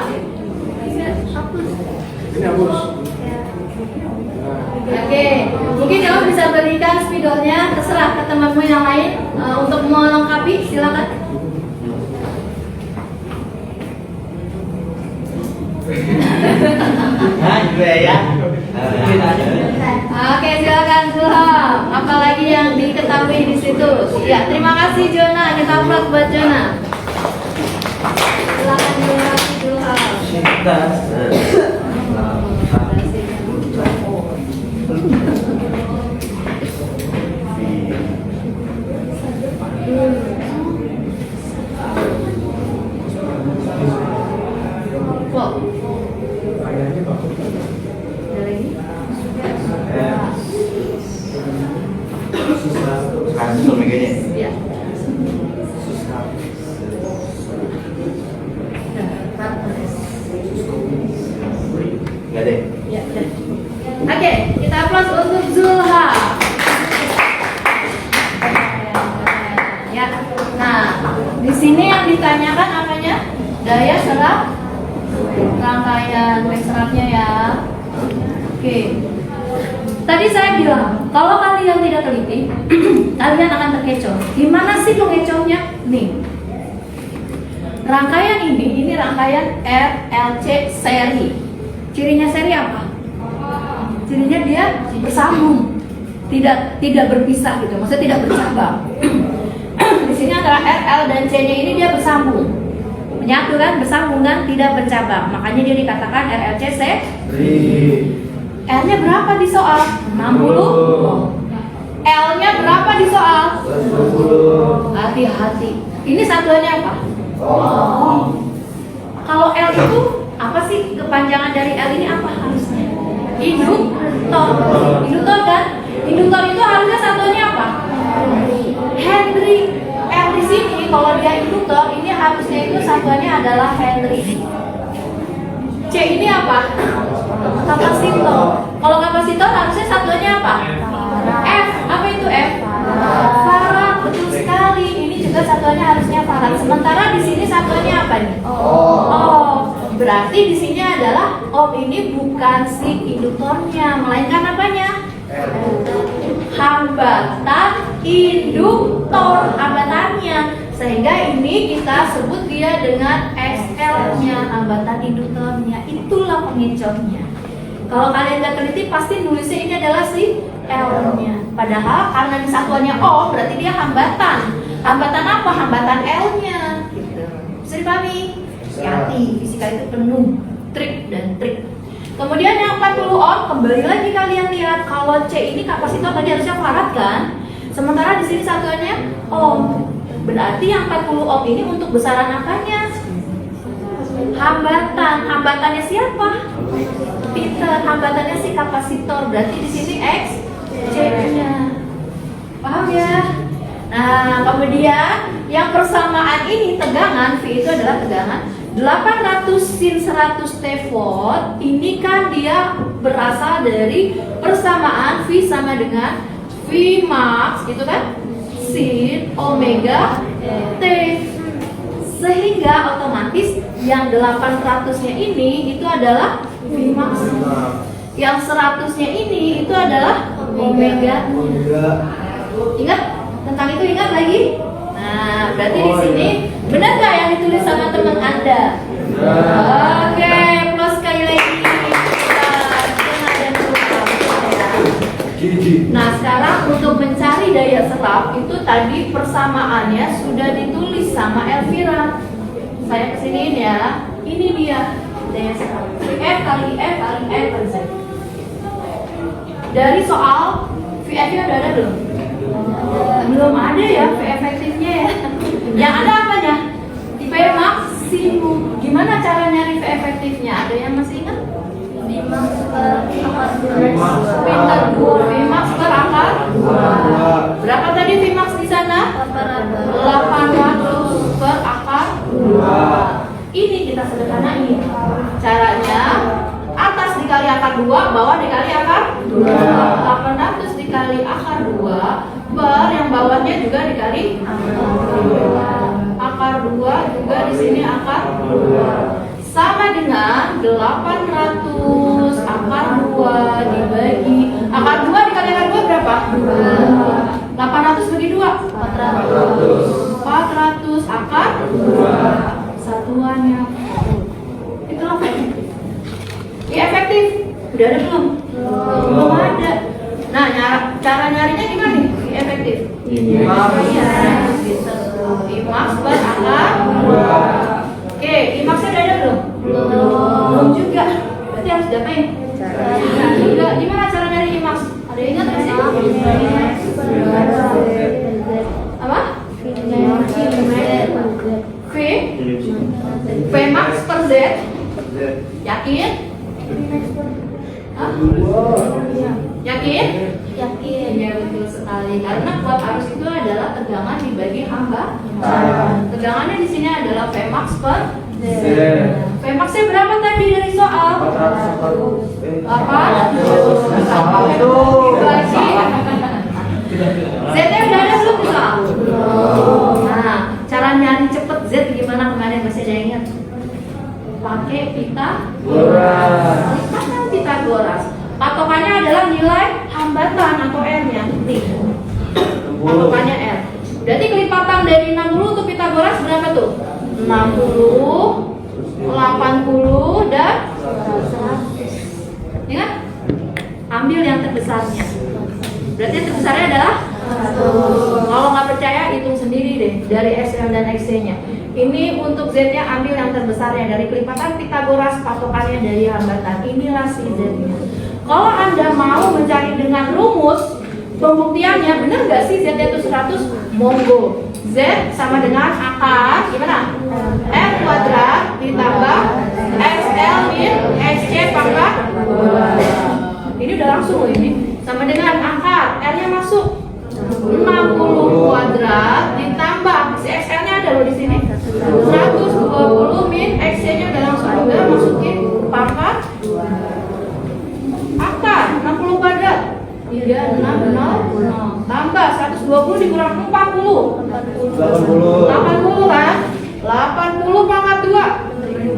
Ini hapus. Oke, mungkin kamu bisa berikan spidolnya, terserah ke temanmu yang lain untuk melengkapi, silakan. Nah, juga ya. Oke, silakan Zulham. Apalagi yang diketahui di situ? Ya, terima kasih Jona. Kita upload buat Jona. Silakan Zulham. Kasus omeganya. Ya. Nggak deh. Ya, oke, kita aplaus untuk Zulha. Ya. Nah, di sini yang ditanyakan apanya? Daya serap rangkaian serapnya ya. Oke. Tadi saya bilang, kalau kalian tidak teliti, kalian akan terkecoh. Gimana sih mengecohnya? Nih. Rangkaian ini rangkaian RLC seri. Cirinya seri apa? Cirinya dia bersambung, tidak berpisah gitu, maksudnya tidak bercabang. Di sini antara RL dan C-nya ini dia bersambung, menyatu kan, bersambung kan, tidak bercabang. Makanya dia dikatakan RLC seri. R-nya berapa di soal? 60. L-nya berapa di soal? 20. Hati-hati. Ini satuannya apa? Kalau L itu apa sih kepanjangan dari L ini apa harusnya? Induktor. Induktor kan? Induktor itu harusnya satuannya apa? Henry. L di sini kalau dia induktor ini harusnya itu satuannya adalah Henry. C ini apa? Kapasitor. Kalau kapasitor harusnya satuannya apa? F. Apa itu F? Farad. Betul sekali. Ini juga satuannya harusnya farad. Sementara di sini satuannya apa nih? Oh. Berarti di sini adalah ini bukan si induktornya, melainkan apanya? Hambatan induktor, hambatannya. Sehingga ini kita sebut dia dengan SL-nya, hambatan induktornya. Itulah pengecohnya. Kalau kalian nggak teliti pasti nulisnya ini adalah si L-nya. Padahal karena di satuannya O berarti dia hambatan. Hambatan apa? Hambatan L-nya. Gitu. Bisa dipahami? Hati, fisika itu penuh trik dan trik. Kemudian yang 40 ohm, kembali lagi kalian lihat kalau C ini kapasitor tadi harusnya farad kan? Sementara di sini satuannya ohm. Berarti yang 40 ohm ini untuk besaran apanya? Hambatan. Hambatannya siapa? Peter. Hambatannya si kapasitor. Berarti di sini X, C-nya. Paham ya? Nah, kemudian yang persamaan ini tegangan V itu adalah tegangan 800 sin 100 T volt. Ini kan dia berasal dari persamaan V sama dengan V max gitu kan? Sin omega T. Sehingga otomatis yang 800-nya ini itu adalah V max. Yang 100-nya ini itu adalah omega. Ingat tentang itu, ingat lagi. Nah, berarti di sini benar nggak yang ditulis sama teman Anda? Oke, plus sekali lagi. Nah, sekarang untuk mencari daya serap itu tadi persamaannya sudah ditulis sama Elvira. Saya kesiniin ya. Ini dia daya serap. F kali F kali F kali Z. Dari soal VF-nya udah ada belum? Belum ada ya V efektifnya ya. Yang ada apanya? V maksimum. Gimana cara nyari V efektifnya? Ada yang masih ingat? V max per akar. Berapa tadi V max di sana? 800 per akar 2. Ini kita sederhanain. Caranya atas dikali akar 2, bawah dikali akar 2. 800 dikali akar 2 per yang bawahnya juga dikali akar 2 juga di sini akar 2 sama dengan 800 akar 2 dibagi akar 2 dikali akar 2 berapa? 2. 800 bagi 2 400 akar 2 satuannya. Itulah efektif. Udah ada belum? Belum ada. Nah, cara nyarinya gimana nih? Efektif. Imax per akar 2. Oke, imaxnya udah ada belum? Belum juga. Berarti harus diapain? Gimana cara nyari imax? Ada yang ingat nggak sih? Apa? V max per Z. Yakin? Yakin? Yakin. Ya betul sekali. Karena kuat arus itu adalah tegangan dibagi hambatan. Tegangannya di sini adalah V max per Z. V max-nya berapa tadi dari soal? 8. Z-nya udah ada belum di soal? Nah, cara nyari cepet Z gimana kemarin masih ada yang ingat? Pakai Pitagoras. Pitagoras. Patokannya adalah nilai hambatan atau R-nya. Patokannya R. Berarti kelipatan dari 60 untuk Pitagoras berapa tuh? 60, 80 dan 100. Ingat? Ambil yang terbesarnya. Berarti yang terbesarnya adalah 100. Kalau nggak percaya hitung sendiri deh dari SL dan XC-nya. Ini untuk Z-nya ambil yang terbesarnya dari kelipatan Pitagoras, patokannya dari hambatan. Inilah si Z-nya. Kalau Anda mau mencari dengan rumus pembuktiannya, benar nggak sih Z itu 100? Monggo. Z sama dengan akar gimana? R kuadrat ditambah XL min XC pangkat 2. Ini udah langsung loh ini. Sama dengan akar R-nya masuk 60 kuadrat ditambah si XL-nya ada loh di sini 120 min XC-nya udah langsung juga masukin pangkat 2. Akar 60 kuadrat 360 tambah 120 dikurang 80 kan? 80 pangkat 2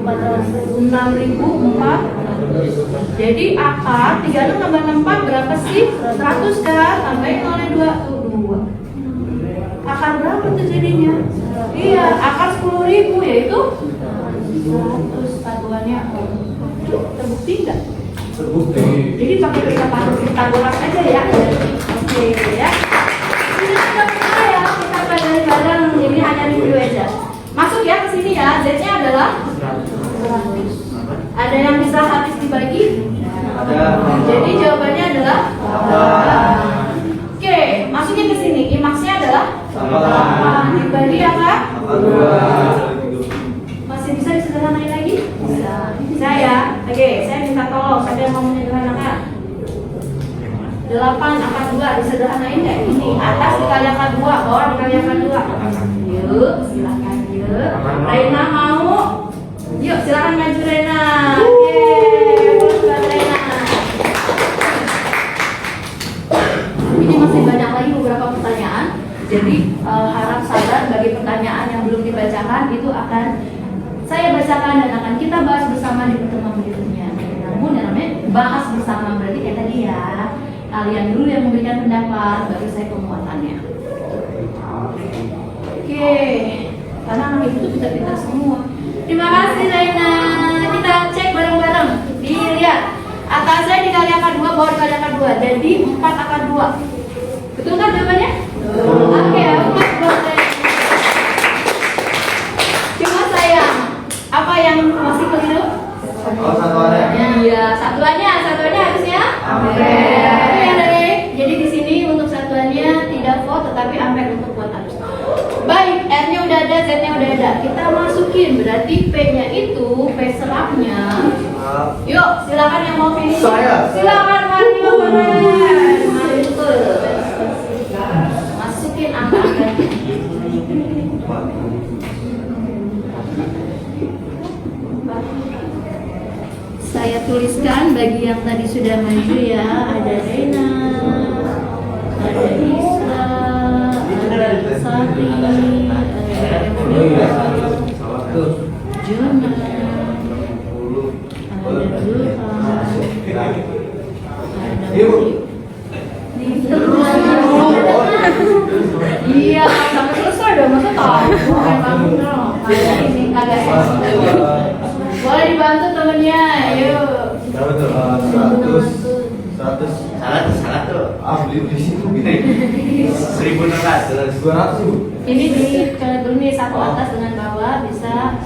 6.400. Jadi akar 36 tambah 64 berapa sih? 100 kan? Tambahin oleh 2 tuh 2. Akar berapa tuh jadinya? Iya, akar 10.000 yaitu 100 satuannya. Terbukti enggak? Terbukti. Jadi pakai Pitagoras aja ya. Oke ya. Ini sudah ya, kita pelajari bareng. Jadi hanya review aja. Masuk ya ke sini ya. Z-nya adalah 100. Ada Ada yang bisa habis dibagi? Jadi jawabannya adalah 8. Oke, masuknya ke sini. Imaksnya adalah 8 dibagi apa? 2. Masih bisa disederhanain lagi? Bisa ya. Oke, saya minta tolong. Siapa yang mau menyederhanakan? 8 angka 2 disederhanain nggak? Ini atas dikali angka 2, bawah dikali angka 2. Yuk, silakan yuk. Reina mau? Yuk, silakan maju Reina. Oke, buat Reina. Ini masih banyak lagi beberapa pertanyaan. Jadi harap sabar bagi pertanyaan yang belum dibacakan itu akan saya bacakan dan akan kita bahas bersama di pertemuan berikutnya. Namun yang namanya bahas bersama berarti kayak tadi ya. Kalian dulu yang memberikan pendapat, baru saya pemuatannya. Oke, karena anak ibu itu pintar-pintar semua. Terima kasih Reina. Kita cek bareng-bareng. Dilihat atasnya dikali angka 2, bawah dikali angka 2. Jadi 4 angka 2. Betul kan jawabannya? Oke, 4 buat Reina. Cuma sayang, apa yang masih keliru? Satuannya. Iya, satuannya harusnya. Jadi di sini untuk satuannya tidak volt tetapi ampere untuk watt arus. Baik, R-nya udah ada, Z-nya udah ada. Kita masukin berarti P-nya itu P serapnya. Yuk, silakan yang mau finish. Silakan Mario. Masukin angka-angkanya. Saya tuliskan bagi yang tadi sudah maju ya. Ada Reina, ada Isra, ada Sari, ada Evita, Juna, ada Zulhan, iya, sampai selesai dong, masa tahu? Ada ini agak boleh dibantu temennya, yuk. Berapa tuh? 100. Salah tuh. Beli di situ. 1.600. 200 Bu. Ini di dulu nih satu atas dengan bawah bisa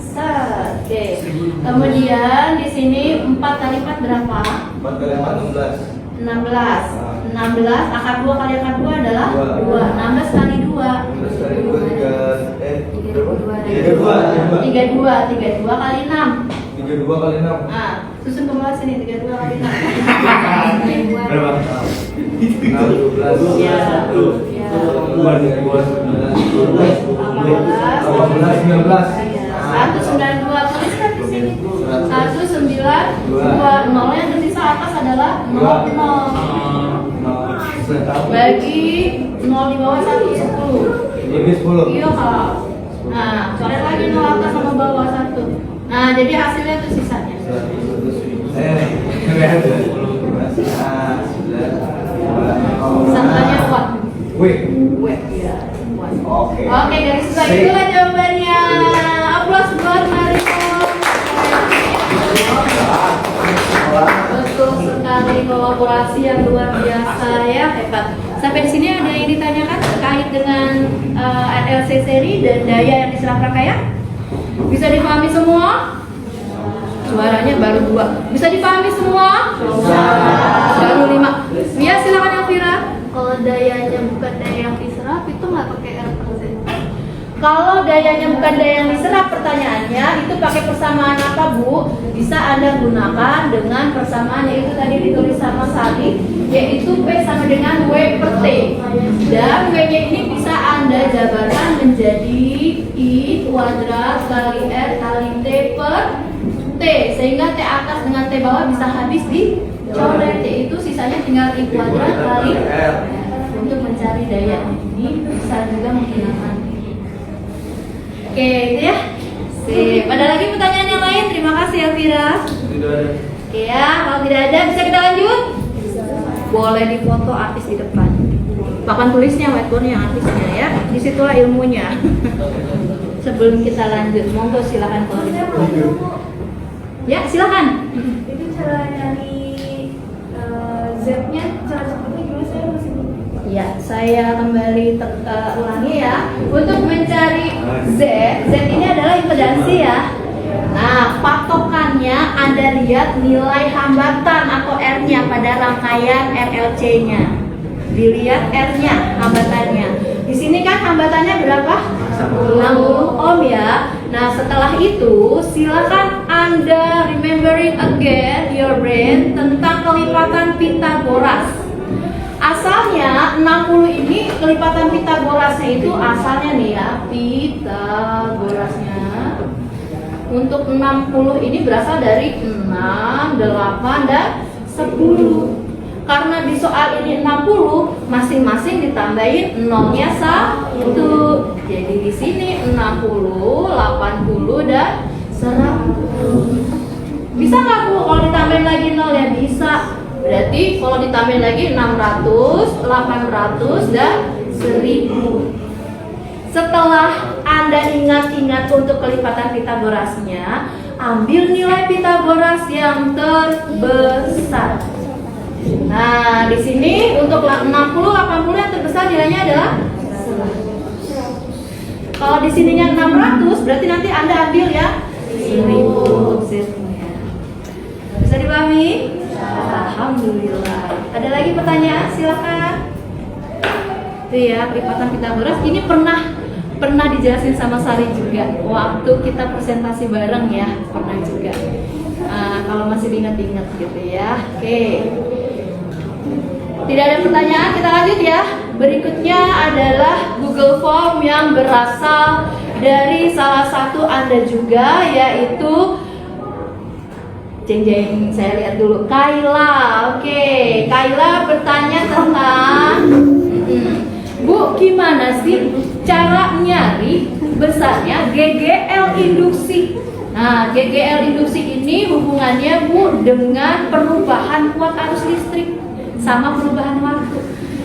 set. Oke. Kemudian di sini 4 kali 4 berapa? 4 kali 4 16. 16 akar 2 kali akar 2 adalah 2. 16 kali 2 16 kali 2 32 kali 6. 32 kali 6. Ah, susun ke bawah sini 32 kali 6. Berapa? 16. Ya. 2 192 tuliskan di sini. 192 nol yang tersisa atas adalah 00. Bagi 0 di bawah 1 10. Ini 10. Iya Kak. Nah, coret lagi 0 atas sama bawah 1. Nah, jadi hasilnya itu sisanya. Satuannya kuat. Wih. Iya. Oke. Oke, dari sisa itulah jawabannya. Aplaus buat Mario. Betul sekali, kolaborasi yang luar biasa ya, hebat. Sampai di sini ada yang ditanyakan terkait dengan RLC seri dan daya yang diserap rangkaian? Bisa dipahami semua? Suaranya baru 2. Bisa dipahami semua? Baru 5. Ya, silakan Elvira. Kalau dayanya bukan daya yang diserap itu nggak pakai R per Z. Kalau dayanya bukan daya yang diserap, pertanyaannya itu pakai persamaan apa Bu? Bisa Anda gunakan dengan persamaan yaitu tadi ditulis sama Sari, yaitu P sama dengan W per T. Dan W-nya ini bisa Anda jabarkan menjadi I kuadrat kali R kali T per T, sehingga T atas dengan T bawah bisa habis di coret, yaitu sisanya tinggal I kuadrat kali R. Untuk mencari daya ini bisa juga menggunakan ini. Oke, itu ya. Sip. Ada lagi pertanyaan yang lain? Terima kasih Elvira. Oke ya, kalau tidak ada bisa kita lanjut. Boleh difoto artis di depan. Papan tulisnya, whiteboardnya yang artisnya ya. Disitulah ilmunya. Sebelum kita lanjut, monggo silakan kalau difoto. Ya, silakan. Itu cara nyari Z-nya, cara cepatnya gimana? Saya masih belum. Ya, saya kembali ulangi ya. Untuk mencari Z, Z ini adalah impedansi ya. Nah, patokannya Anda lihat nilai hambatan atau R-nya pada rangkaian RLC-nya. Dilihat R-nya, hambatannya. Di sini kan hambatannya berapa? 60 ohm ya. Nah, setelah itu silakan Anda remembering again your brain tentang kelipatan Pythagoras. Asalnya 60 ini kelipatan Pythagorasnya itu asalnya nih ya, Pythagorasnya untuk 60 ini berasal dari 6, 8, dan 10. Karena di soal ini 60, masing-masing ditambahin nolnya 1. Jadi di sini 60, 80, dan 100. Bisa nggak Bu kalau ditambahin lagi nol ya? Bisa. Berarti kalau ditambahin lagi 600, 800, dan 1000. Setelah Anda ingat-ingat untuk kelipatan Pythagorasnya, ambil nilai Pythagoras yang terbesar. Nah, di sini untuk 60, 80 yang terbesar nilainya adalah 100. Kalau di sininya 600, berarti nanti Anda ambil ya 1000. Bisa dipahami? Alhamdulillah. Ada lagi pertanyaan? Silakan. Itu ya, kelipatan Pythagoras ini pernah dijelasin sama Sari juga waktu kita presentasi bareng ya, pernah juga. Kalau masih ingat-ingat gitu ya. Oke. Tidak ada pertanyaan, kita lanjut ya. Berikutnya adalah Google Form yang berasal dari salah satu Anda juga, yaitu jeng-jeng, saya lihat dulu Kayla. Oke, Kayla bertanya tentang Bu, gimana sih cara nyari besarnya GGL induksi? Nah, GGL induksi ini hubungannya Bu dengan perubahan kuat arus listrik sama perubahan waktu.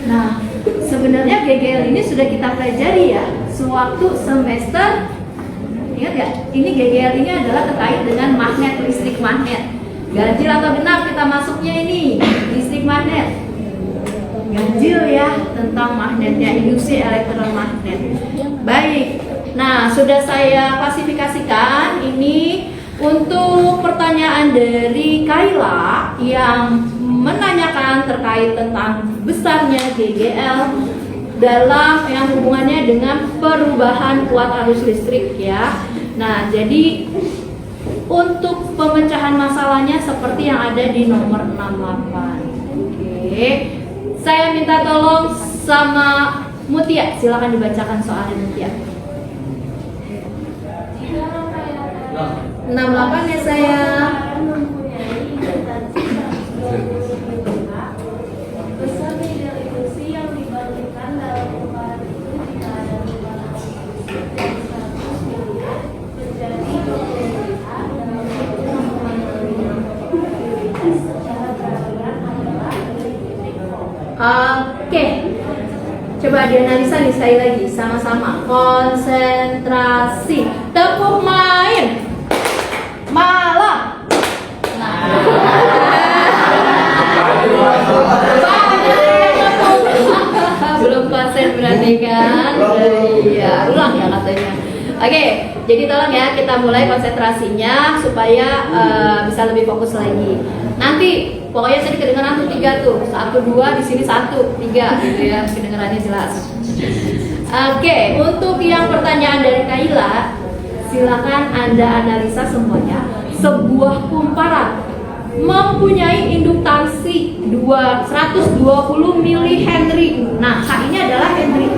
Nah, sebenarnya GGL ini sudah kita pelajari ya sewaktu semester. Ingat ya, ini GGL ini adalah terkait dengan magnet, listrik magnet. Ganjil atau genap kita masuknya ini listrik magnet. Ganjil ya, tentang magnetnya, induksi elektromagnet. Baik, nah sudah saya klasifikasikan ini untuk pertanyaan dari Kayla yang menanyakan terkait tentang besarnya GGL dalam yang hubungannya dengan perubahan kuat arus listrik ya. Nah, jadi untuk pemecahan masalahnya seperti yang ada di nomor 68. Oke. Saya minta tolong sama Mutia, silakan dibacakan soalnya Mutia. 68 ya saya. Oke, coba dianalisa nih sekali lagi, sama-sama konsentrasi, tepuk main, malam. Nah, belum konsen berarti kan? Iya, ulang ya katanya. Oke, jadi tolong ya kita mulai konsentrasinya supaya bisa lebih fokus lagi. Nanti pokoknya tadi kedengaran tuh 3 tuh, 1, 2 di sini 1, 3 gitu ya, kedengarannya jelas. Oke, untuk yang pertanyaan dari Kayla, silakan Anda analisa semuanya. Sebuah kumparan mempunyai induktansi 120 mH. Nah, H ini adalah Henry.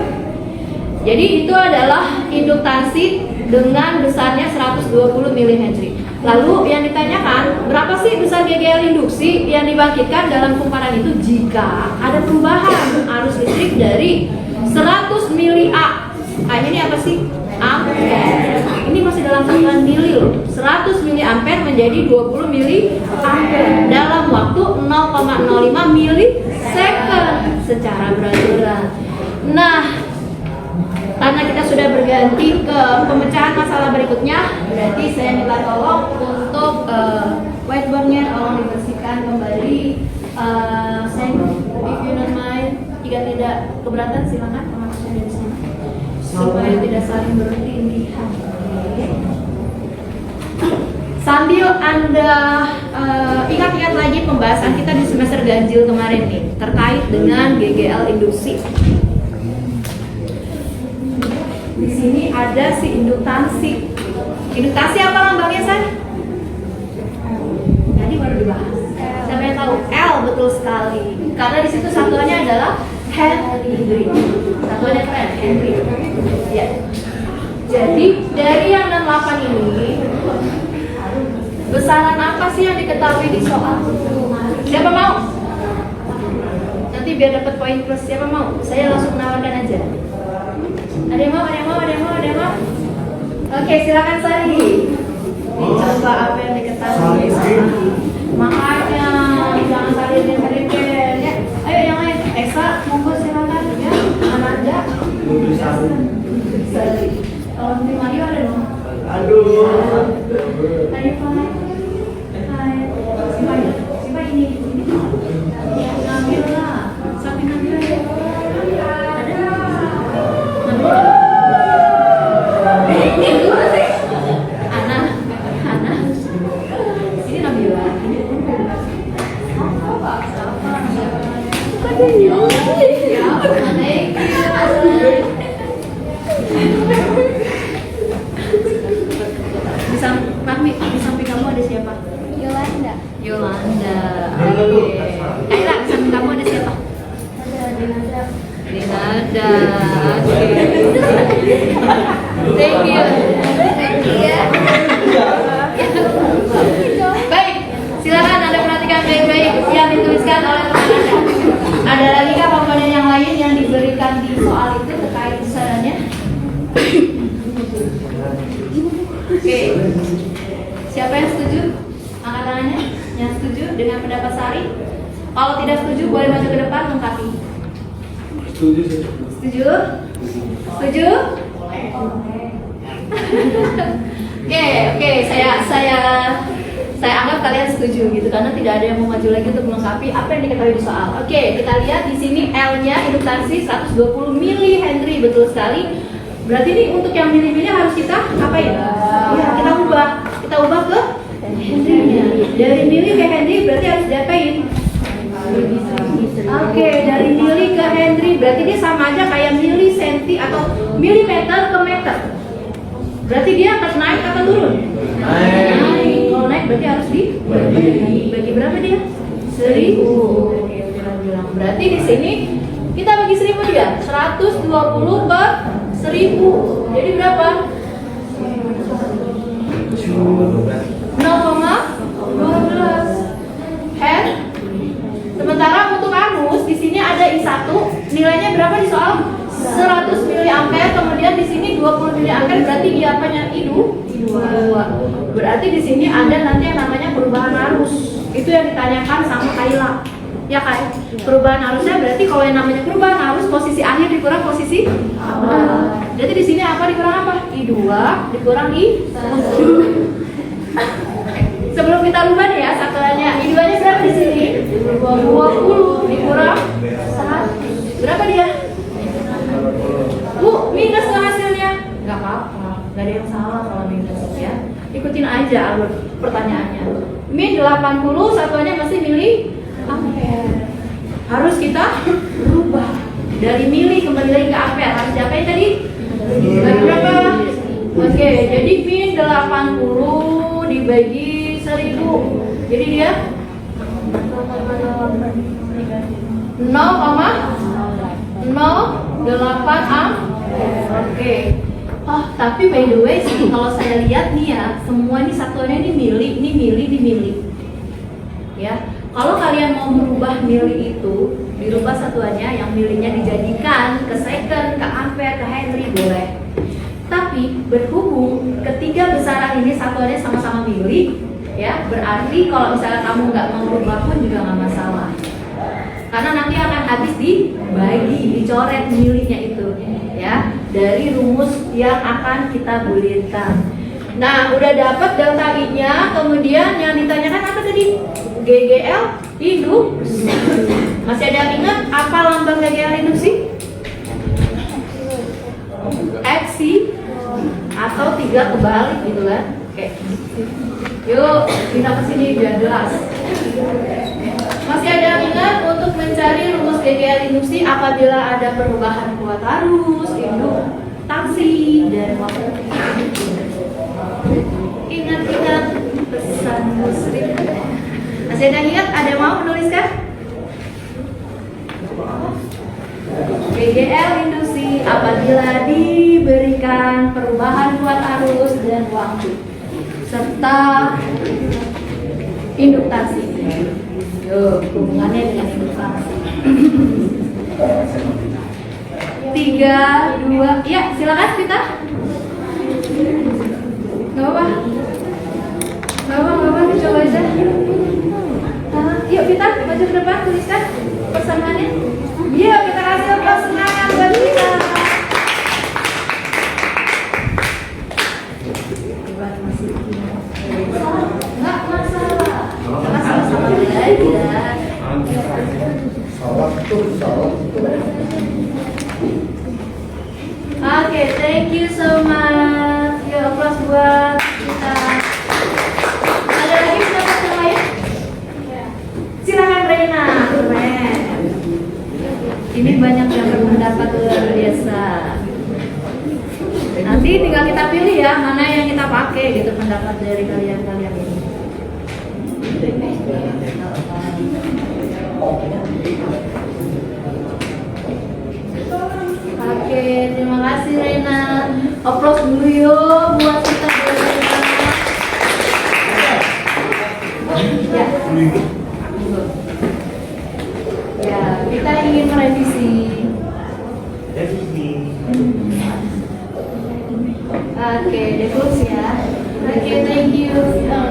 Jadi itu adalah induktansi dengan besarnya 120 mH. Lalu yang ditanyakan, berapa sih besar GGL induksi yang dibangkitkan dalam kumparan itu jika ada perubahan arus listrik dari 100 mA. Ini apa sih? Ampere. Ini masih dalam satuan mili loh. 100 mA menjadi 20 mA dalam waktu 0,05 milisecond secara beraturan. Nah, karena kita sudah berganti ke pemecahan masalah berikutnya, berarti saya minta tolong untuk whiteboardnya tolong dibersihkan kembali. Saya if you don't mind, jika tidak keberatan silakan teman-teman dari sini supaya tidak saling berlebihan. Sambil Anda ingat-ingat lagi pembahasan kita di semester ganjil kemarin nih terkait dengan GGL induksi. Di sini ada si induktasi. Induktasi apa lambangnya, San? Tadi baru dibahas. Siapa yang tahu? L, betul sekali. Karena di situ satuannya adalah Henry. Satuannya keren, Henry. Ya. Jadi dari yang 68 ini, besaran apa sih yang diketahui di soal? Siapa mau? Nanti biar dapat poin plus. Siapa mau? Saya langsung menawarkan aja. Ada yang mau? Ada yang mau? Ada yang mau? Ada yang mau? Oke, silakan Sari. Coba apa yang diketahui? Makanya jangan kalian ya. Ayo yang lain. Esa, monggo silakan ya. Ananda. Sari. Kalau di Mario ada dong. Aduh. Hai, Hai. Siapa ini? Ya, ngambil lah. Sampai ngambil ya. Ada. Ana. Ini Nabila. Di samping kamu ada siapa? Yolanda. Yolanda. Oke. Lah, di samping kamu ada siapa? Dinada. Dinada. Oke. Thank you. Thank you ya. Baik, silakan Anda perhatikan baik-baik yang dituliskan oleh teman Anda. Ada lagi kah komponen yang lain yang diberikan di soal itu terkait besarannya? Oke. Siapa yang setuju? Angkat tangannya. Yang setuju dengan pendapat Sari? Kalau tidak setuju boleh maju ke depan lengkapi. Setuju. Setuju? Setuju? Oke, saya anggap kalian setuju gitu karena tidak ada yang mau maju lagi untuk melengkapi apa yang diketahui di soal. Oke, kita lihat di sini L-nya induktasi 120 mH, betul sekali. Berarti ini untuk yang mili-mili harus kita apa ya? Ya, kita ubah ke Henry-nya. Dari mili ke Henry berarti harus diapain? Oke, dari mili ke Henry berarti dia sama aja kayak mili senti atau milimeter ke meter. Berarti dia akan naik atau turun? Naik. Kalau naik berarti harus dibagi berapa dia? 1000. Oke, bilang. Berarti di sini kita bagi 1000 dia. 120 per 1000. Jadi berapa? 0,12. Hen. Sementara untuk anus di sini ada I1, nilainya berapa di soal? 100 mA, kemudian di sini 20 mA, berarti dia apanya? I2. Berarti di sini ada nanti yang namanya perubahan arus. Itu yang ditanyakan sama Kaila. Ya kan? Perubahan arusnya berarti kalau yang namanya perubahan arus posisi akhir dikurang posisi awal. Jadi di sini apa dikurang apa? I2 dikurang I1. Sebelum kita rubah nih ya satuannya. I2-nya berapa di sini? 20 dikurang 1. Berapa dia? Bu, minus ke hasilnya? Gak apa-apa, gak ada yang salah kalau minus ya. Ikutin aja alur pertanyaannya. Min 80 satuannya masih mili ampere. Harus kita rubah dari mili kembali lagi ke ampere. Harus diapain tadi? Bagi berapa? Oke, jadi min 80 dibagi 1000. Jadi dia 0,08 ampere. Oke. Oh, tapi by the way sih kalau saya lihat nih ya, semua ini satuannya ini mili. Ya. Kalau kalian mau merubah mili itu, dirubah satuannya yang milinya dijadikan ke second, ke ampere, ke Henry boleh. Tapi berhubung ketiga besaran ini satuannya sama-sama mili, ya berarti kalau misalnya kamu nggak mau merubah pun juga nggak masalah. Karena nanti akan habis dibagi, dicoret milinya itu, ya dari rumus yang akan kita gulirkan. Nah, udah dapat delta I-nya, kemudian yang ditanyakan apa tadi? GGL induksi. Masih ada yang ingat apa lambang GGL induksi? X atau 3 kebalik gitu kan? Oke. Yuk, kita ke sini biar jelas. Masih ada yang ingat untuk mencari rumus GGL induksi apabila ada perubahan kuat arus, induktasi, dan waktu. Ingat-ingat pesan muslim. Masih ada yang ingat? Ada yang mau menuliskan? GGL induksi apabila diberikan perubahan kuat arus dan waktu serta induktasi. Yuk, hubungannya dengan induktasi. 3, 2, ya silakan kita. Gak apa-apa. Gak apa-apa, coba aja. Yuk kita maju ke depan, tuliskan persamaannya. Yuk kita kasih aplaus semangat buat kita. Nggak masalah. Sama-sama belajar. Oke, thank you so much. Yuk aplaus buat kita. Ada lagi pendapat yang lain? Silakan Reina. Keren. Ini banyak yang berpendapat luar biasa. Nanti tinggal kita pilih ya mana yang kita pakai gitu pendapat dari kalian-kalian ini. Oke, terima kasih Reina. Aplaus dulu yuk buat kita berdua. Ya, kita ingin merevisi. Oke, deklus ya. Oke, thank you.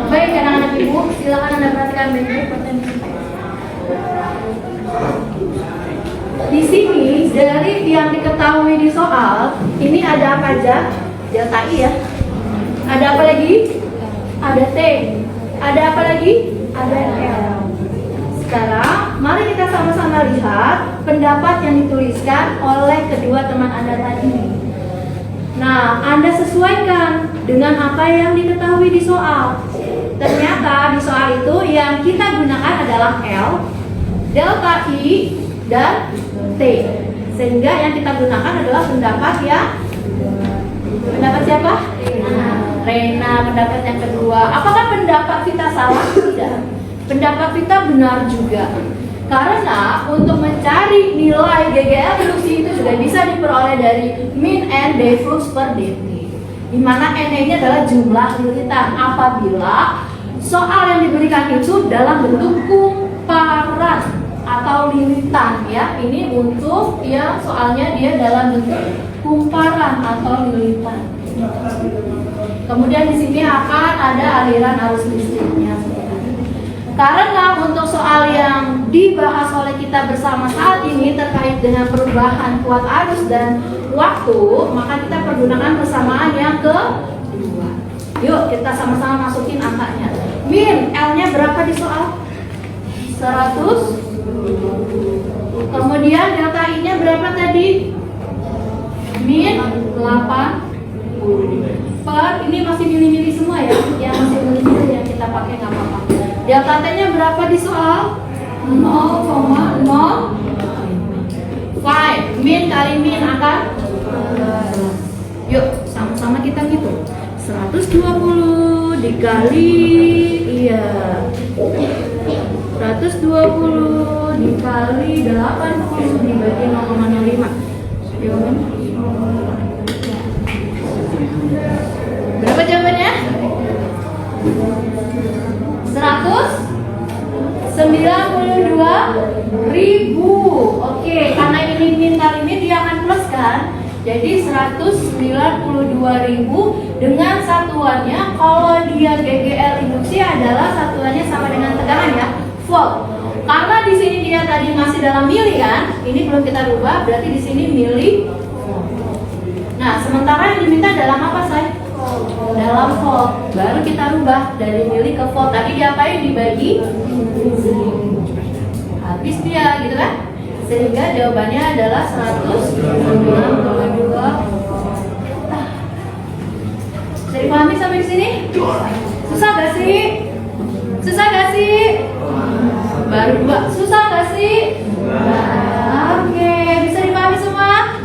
Baik, anak-anak ibu, silakan Anda perhatikan baik-baik pertanyaan. Di sini dari yang diketahui di soal, ini ada apa aja? Delta I ya. Ada apa lagi? Ada T. Ada apa lagi? Ada L. Sekarang, mari kita sama-sama lihat pendapat yang dituliskan oleh kedua teman Anda tadi. Nah, Anda sesuaikan dengan apa yang diketahui di soal. Ternyata di soal itu yang kita gunakan adalah L, delta I, dan T. Sehingga yang kita gunakan adalah pendapat yang pendapat siapa? Reina, pendapat yang kedua. Apakah pendapat kita salah? Tidak. Pendapat kita benar juga. Karena untuk mencari nilai GGL induksi itu juga bisa diperoleh dari min N day flux per dt, di mana N-nya adalah jumlah lilitan apabila soal yang diberikan itu dalam bentuk kumparan atau lilitan ya. Ini untuk ya soalnya dia dalam bentuk kumparan atau lilitan. Kemudian di sini akan ada aliran arus listriknya. Karena untuk soal yang dibahas oleh kita bersama saat ini terkait dengan perubahan kuat arus dan waktu, maka kita pergunakan persamaan yang kedua. Yuk kita sama-sama masukin angkanya. Min, L-nya berapa di soal? 100. Kemudian delta I-nya berapa tadi? Min 80. Per, ini masih milih-milih semua ya. Yang masih milih-milih yang kita pakai nggak apa-apa. Delta T-nya berapa di soal? 0,05. Min kali min akan yuk sama-sama kita hitung. 120 dikali 120 dikali 80 dibagi 0,05. Berapa jawabannya? 192.000. Oke, karena ini min kali min dia akan plus kan? Jadi 192.000 dengan satuannya kalau dia GGL induksi adalah satuannya sama dengan tegangan ya, volt. Karena di sini dia tadi masih dalam mili kan? Ini belum kita rubah, berarti di sini mili. Nah, sementara yang diminta dalam apa say? Dalam volt. Baru kita rubah dari mili ke volt. Tadi diapain? Dibagi. Habis dia gitu kan? Sehingga jawabannya adalah 192. Bisa dipahami sampai di sini? Susah gak sih? Susah gak sih? Baru 2. Susah gak sih? Oke, bisa dipahami semua?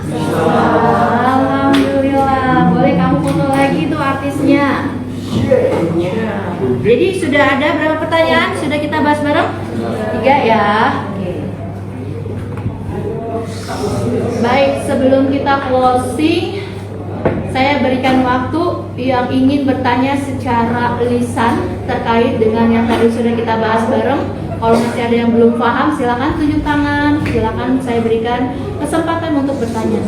Alhamdulillah. Boleh kamu foto lagi tuh artisnya. Jadi sudah ada berapa pertanyaan? Sudah kita bahas bareng? 3 ya. Oke. Baik, sebelum kita closing, saya berikan waktu yang ingin bertanya secara lisan terkait dengan yang tadi sudah kita bahas bareng. Kalau masih ada yang belum paham, silakan tunjuk tangan. Silakan saya berikan kesempatan untuk bertanya.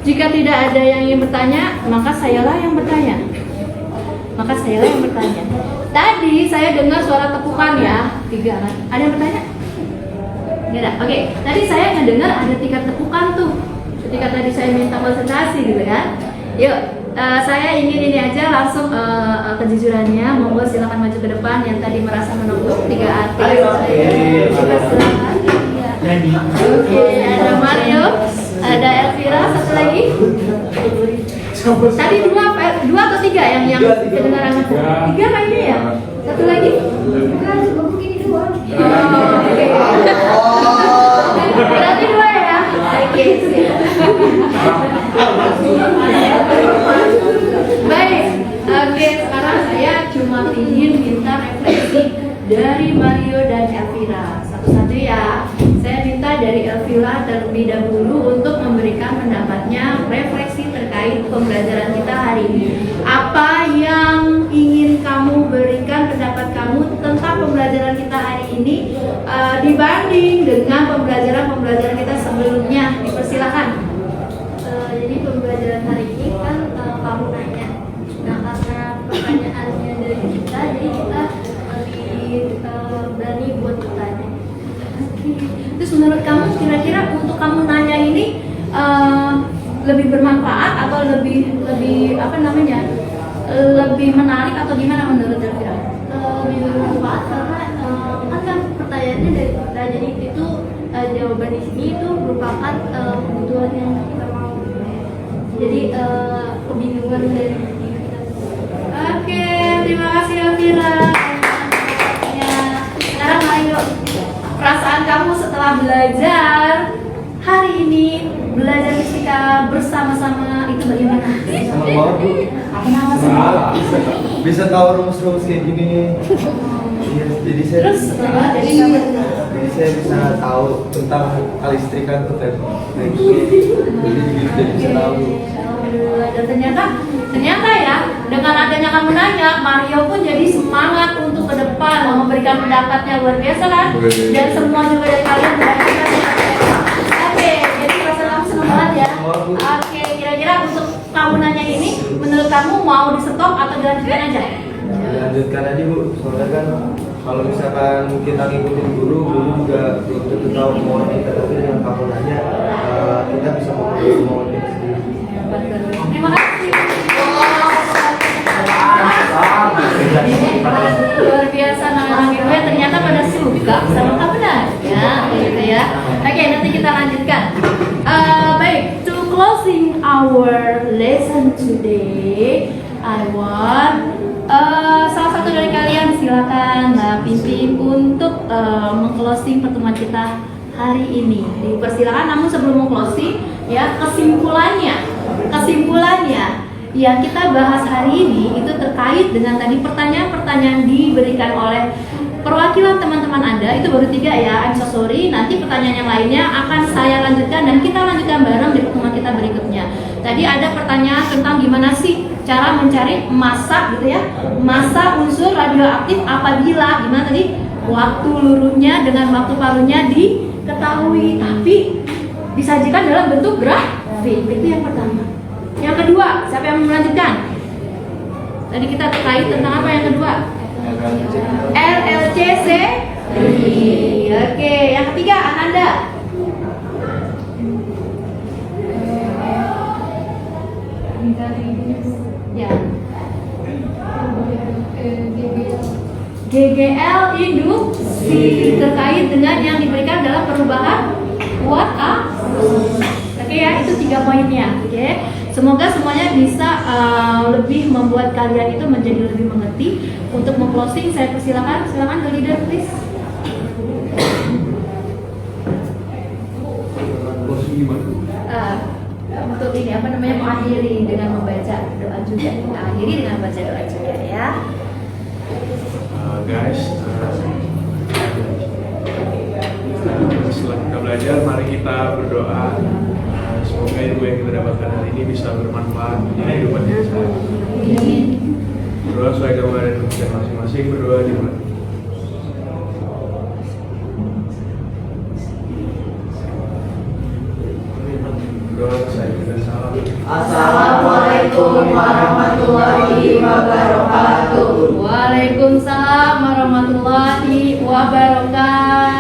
Jika tidak ada yang ingin bertanya, maka sayalah yang bertanya. Tadi saya dengar suara tepukan ya, 3 kan? Ada yang bertanya? Tidak ada. Oke. Tadi saya ngedengar ada 3 tepukan tuh. Ketika tadi saya minta konsentrasi gitu kan. Yuk, saya ingin ini aja langsung kejujurannya. Monggo silakan maju ke depan yang tadi merasa menunggu 3 artis. Oke, ada Mario, ada Elvira, satu lagi. Tadi 2 atau 3 yang kedengaran aku? 3 kayaknya ya. Satu lagi. Bukan, cuma begini doang. Oke. Berarti 2 ya. Oke. Baik. Oke, sekarang saya cuma ingin minta refleksi dari Mario dan Elvira. Satu-satu ya. Saya minta dari Elvira terlebih dahulu untuk memberikan pendapatnya, refleksi terkait pembelajaran kita hari ini. Apa yang ingin kamu berikan pendapat kamu tentang pembelajaran kita hari ini dibanding dengan pembelajaran kita sebelumnya? Dipersilakan. Jadi pembelajaran hari ini kan kamu nanya. Nah, karena pertanyaannya dari kita, jadi kita lebih berani buat bertanya. Terus menurut kamu kira-kira untuk kamu nanya ini lebih bermanfaat atau lebih apa namanya, lebih menarik atau gimana menurut Elvira? Lebih bermanfaat karena kan pertanyaannya dari pertanyaan itu jawaban di sini itu merupakan kebutuhan yang kita mau. Jadi kebingungan dari diri kita. Oke, terima kasih Elvira. Sekarang Mario, perasaan kamu setelah belajar hari ini, belajar fisika bersama-sama itu bagaimana? Senang banget Bu. Apa nama senang? Bisa tahu rumus-rumus kayak gini. Iya, jadi saya bisa tahu tentang kelistrikan tuh kayak jadi bisa tahu. Dan ternyata ya, dengan adanya kamu nanya, Mario pun jadi semangat untuk ke depan memberikan pendapatnya, luar biasa kan? Dan semua juga dari kalian berakhir. Oke, jadi perasaan kamu senang banget ya. Oke, kira-kira untuk kamu nanya ini, menurut kamu mau di stop atau dilanjutkan aja? Lanjutkan aja Bu, soalnya kan kalau misalkan kita ngikutin guru juga belum tentu tahu kemauan kita, tapi dengan kamu nanya kita bisa mengerti kemauan kita sendiri. Terima kasih. Luar biasa anak-anak gue ternyata pada suka sama kamu nanya, gitu ya. Oke, nanti kita lanjutkan. Baik, to closing our lesson today, I want salah satu dari kalian silakan Mbak Pimpin untuk meng-closing pertemuan kita hari ini. Dipersilakan, namun sebelum meng-closing ya, kesimpulannya yang kita bahas hari ini itu terkait dengan tadi pertanyaan-pertanyaan diberikan oleh perwakilan teman-teman Anda. Itu baru 3 ya, I'm so sorry. Nanti pertanyaan yang lainnya akan saya lanjutkan dan kita lanjutkan bareng di pertemuan kita berikutnya. Tadi ada pertanyaan tentang gimana sih cara mencari massa gitu ya, massa unsur radioaktif apabila gimana tadi waktu luruhnya dengan waktu paruhnya diketahui tapi disajikan dalam bentuk grafik. Itu yang pertama. Yang kedua, siapa yang melanjutkan? Tadi kita terkait tentang apa yang kedua? LLCC. Oke, yang ketiga Ananda. Ya. GGL induksi terkait dengan yang diberikan dalam perubahan kuat A. Oke ya, itu 3 poinnya. Oke. Semoga semuanya bisa lebih membuat kalian itu menjadi lebih mengerti. Untuk meng-closing, saya silakan the leader please. Closing gimana? Untuk ini mengakhiri dengan membaca doa juga. Akhiri dengan membaca doa juga ya. Guys, setelah kita belajar, mari kita berdoa. Semoga ilmu yang kita dapatkan hari ini bisa bermanfaat di kehidupan kita sehari-hari. Berdoa sesuai agama dan kepercayaan masing-masing. Berdoa di mana? Berdoa saya dan salam. Assalamualaikum warahmatullahi wabarakatuh. Waalaikumsalam warahmatullahi wabarakatuh.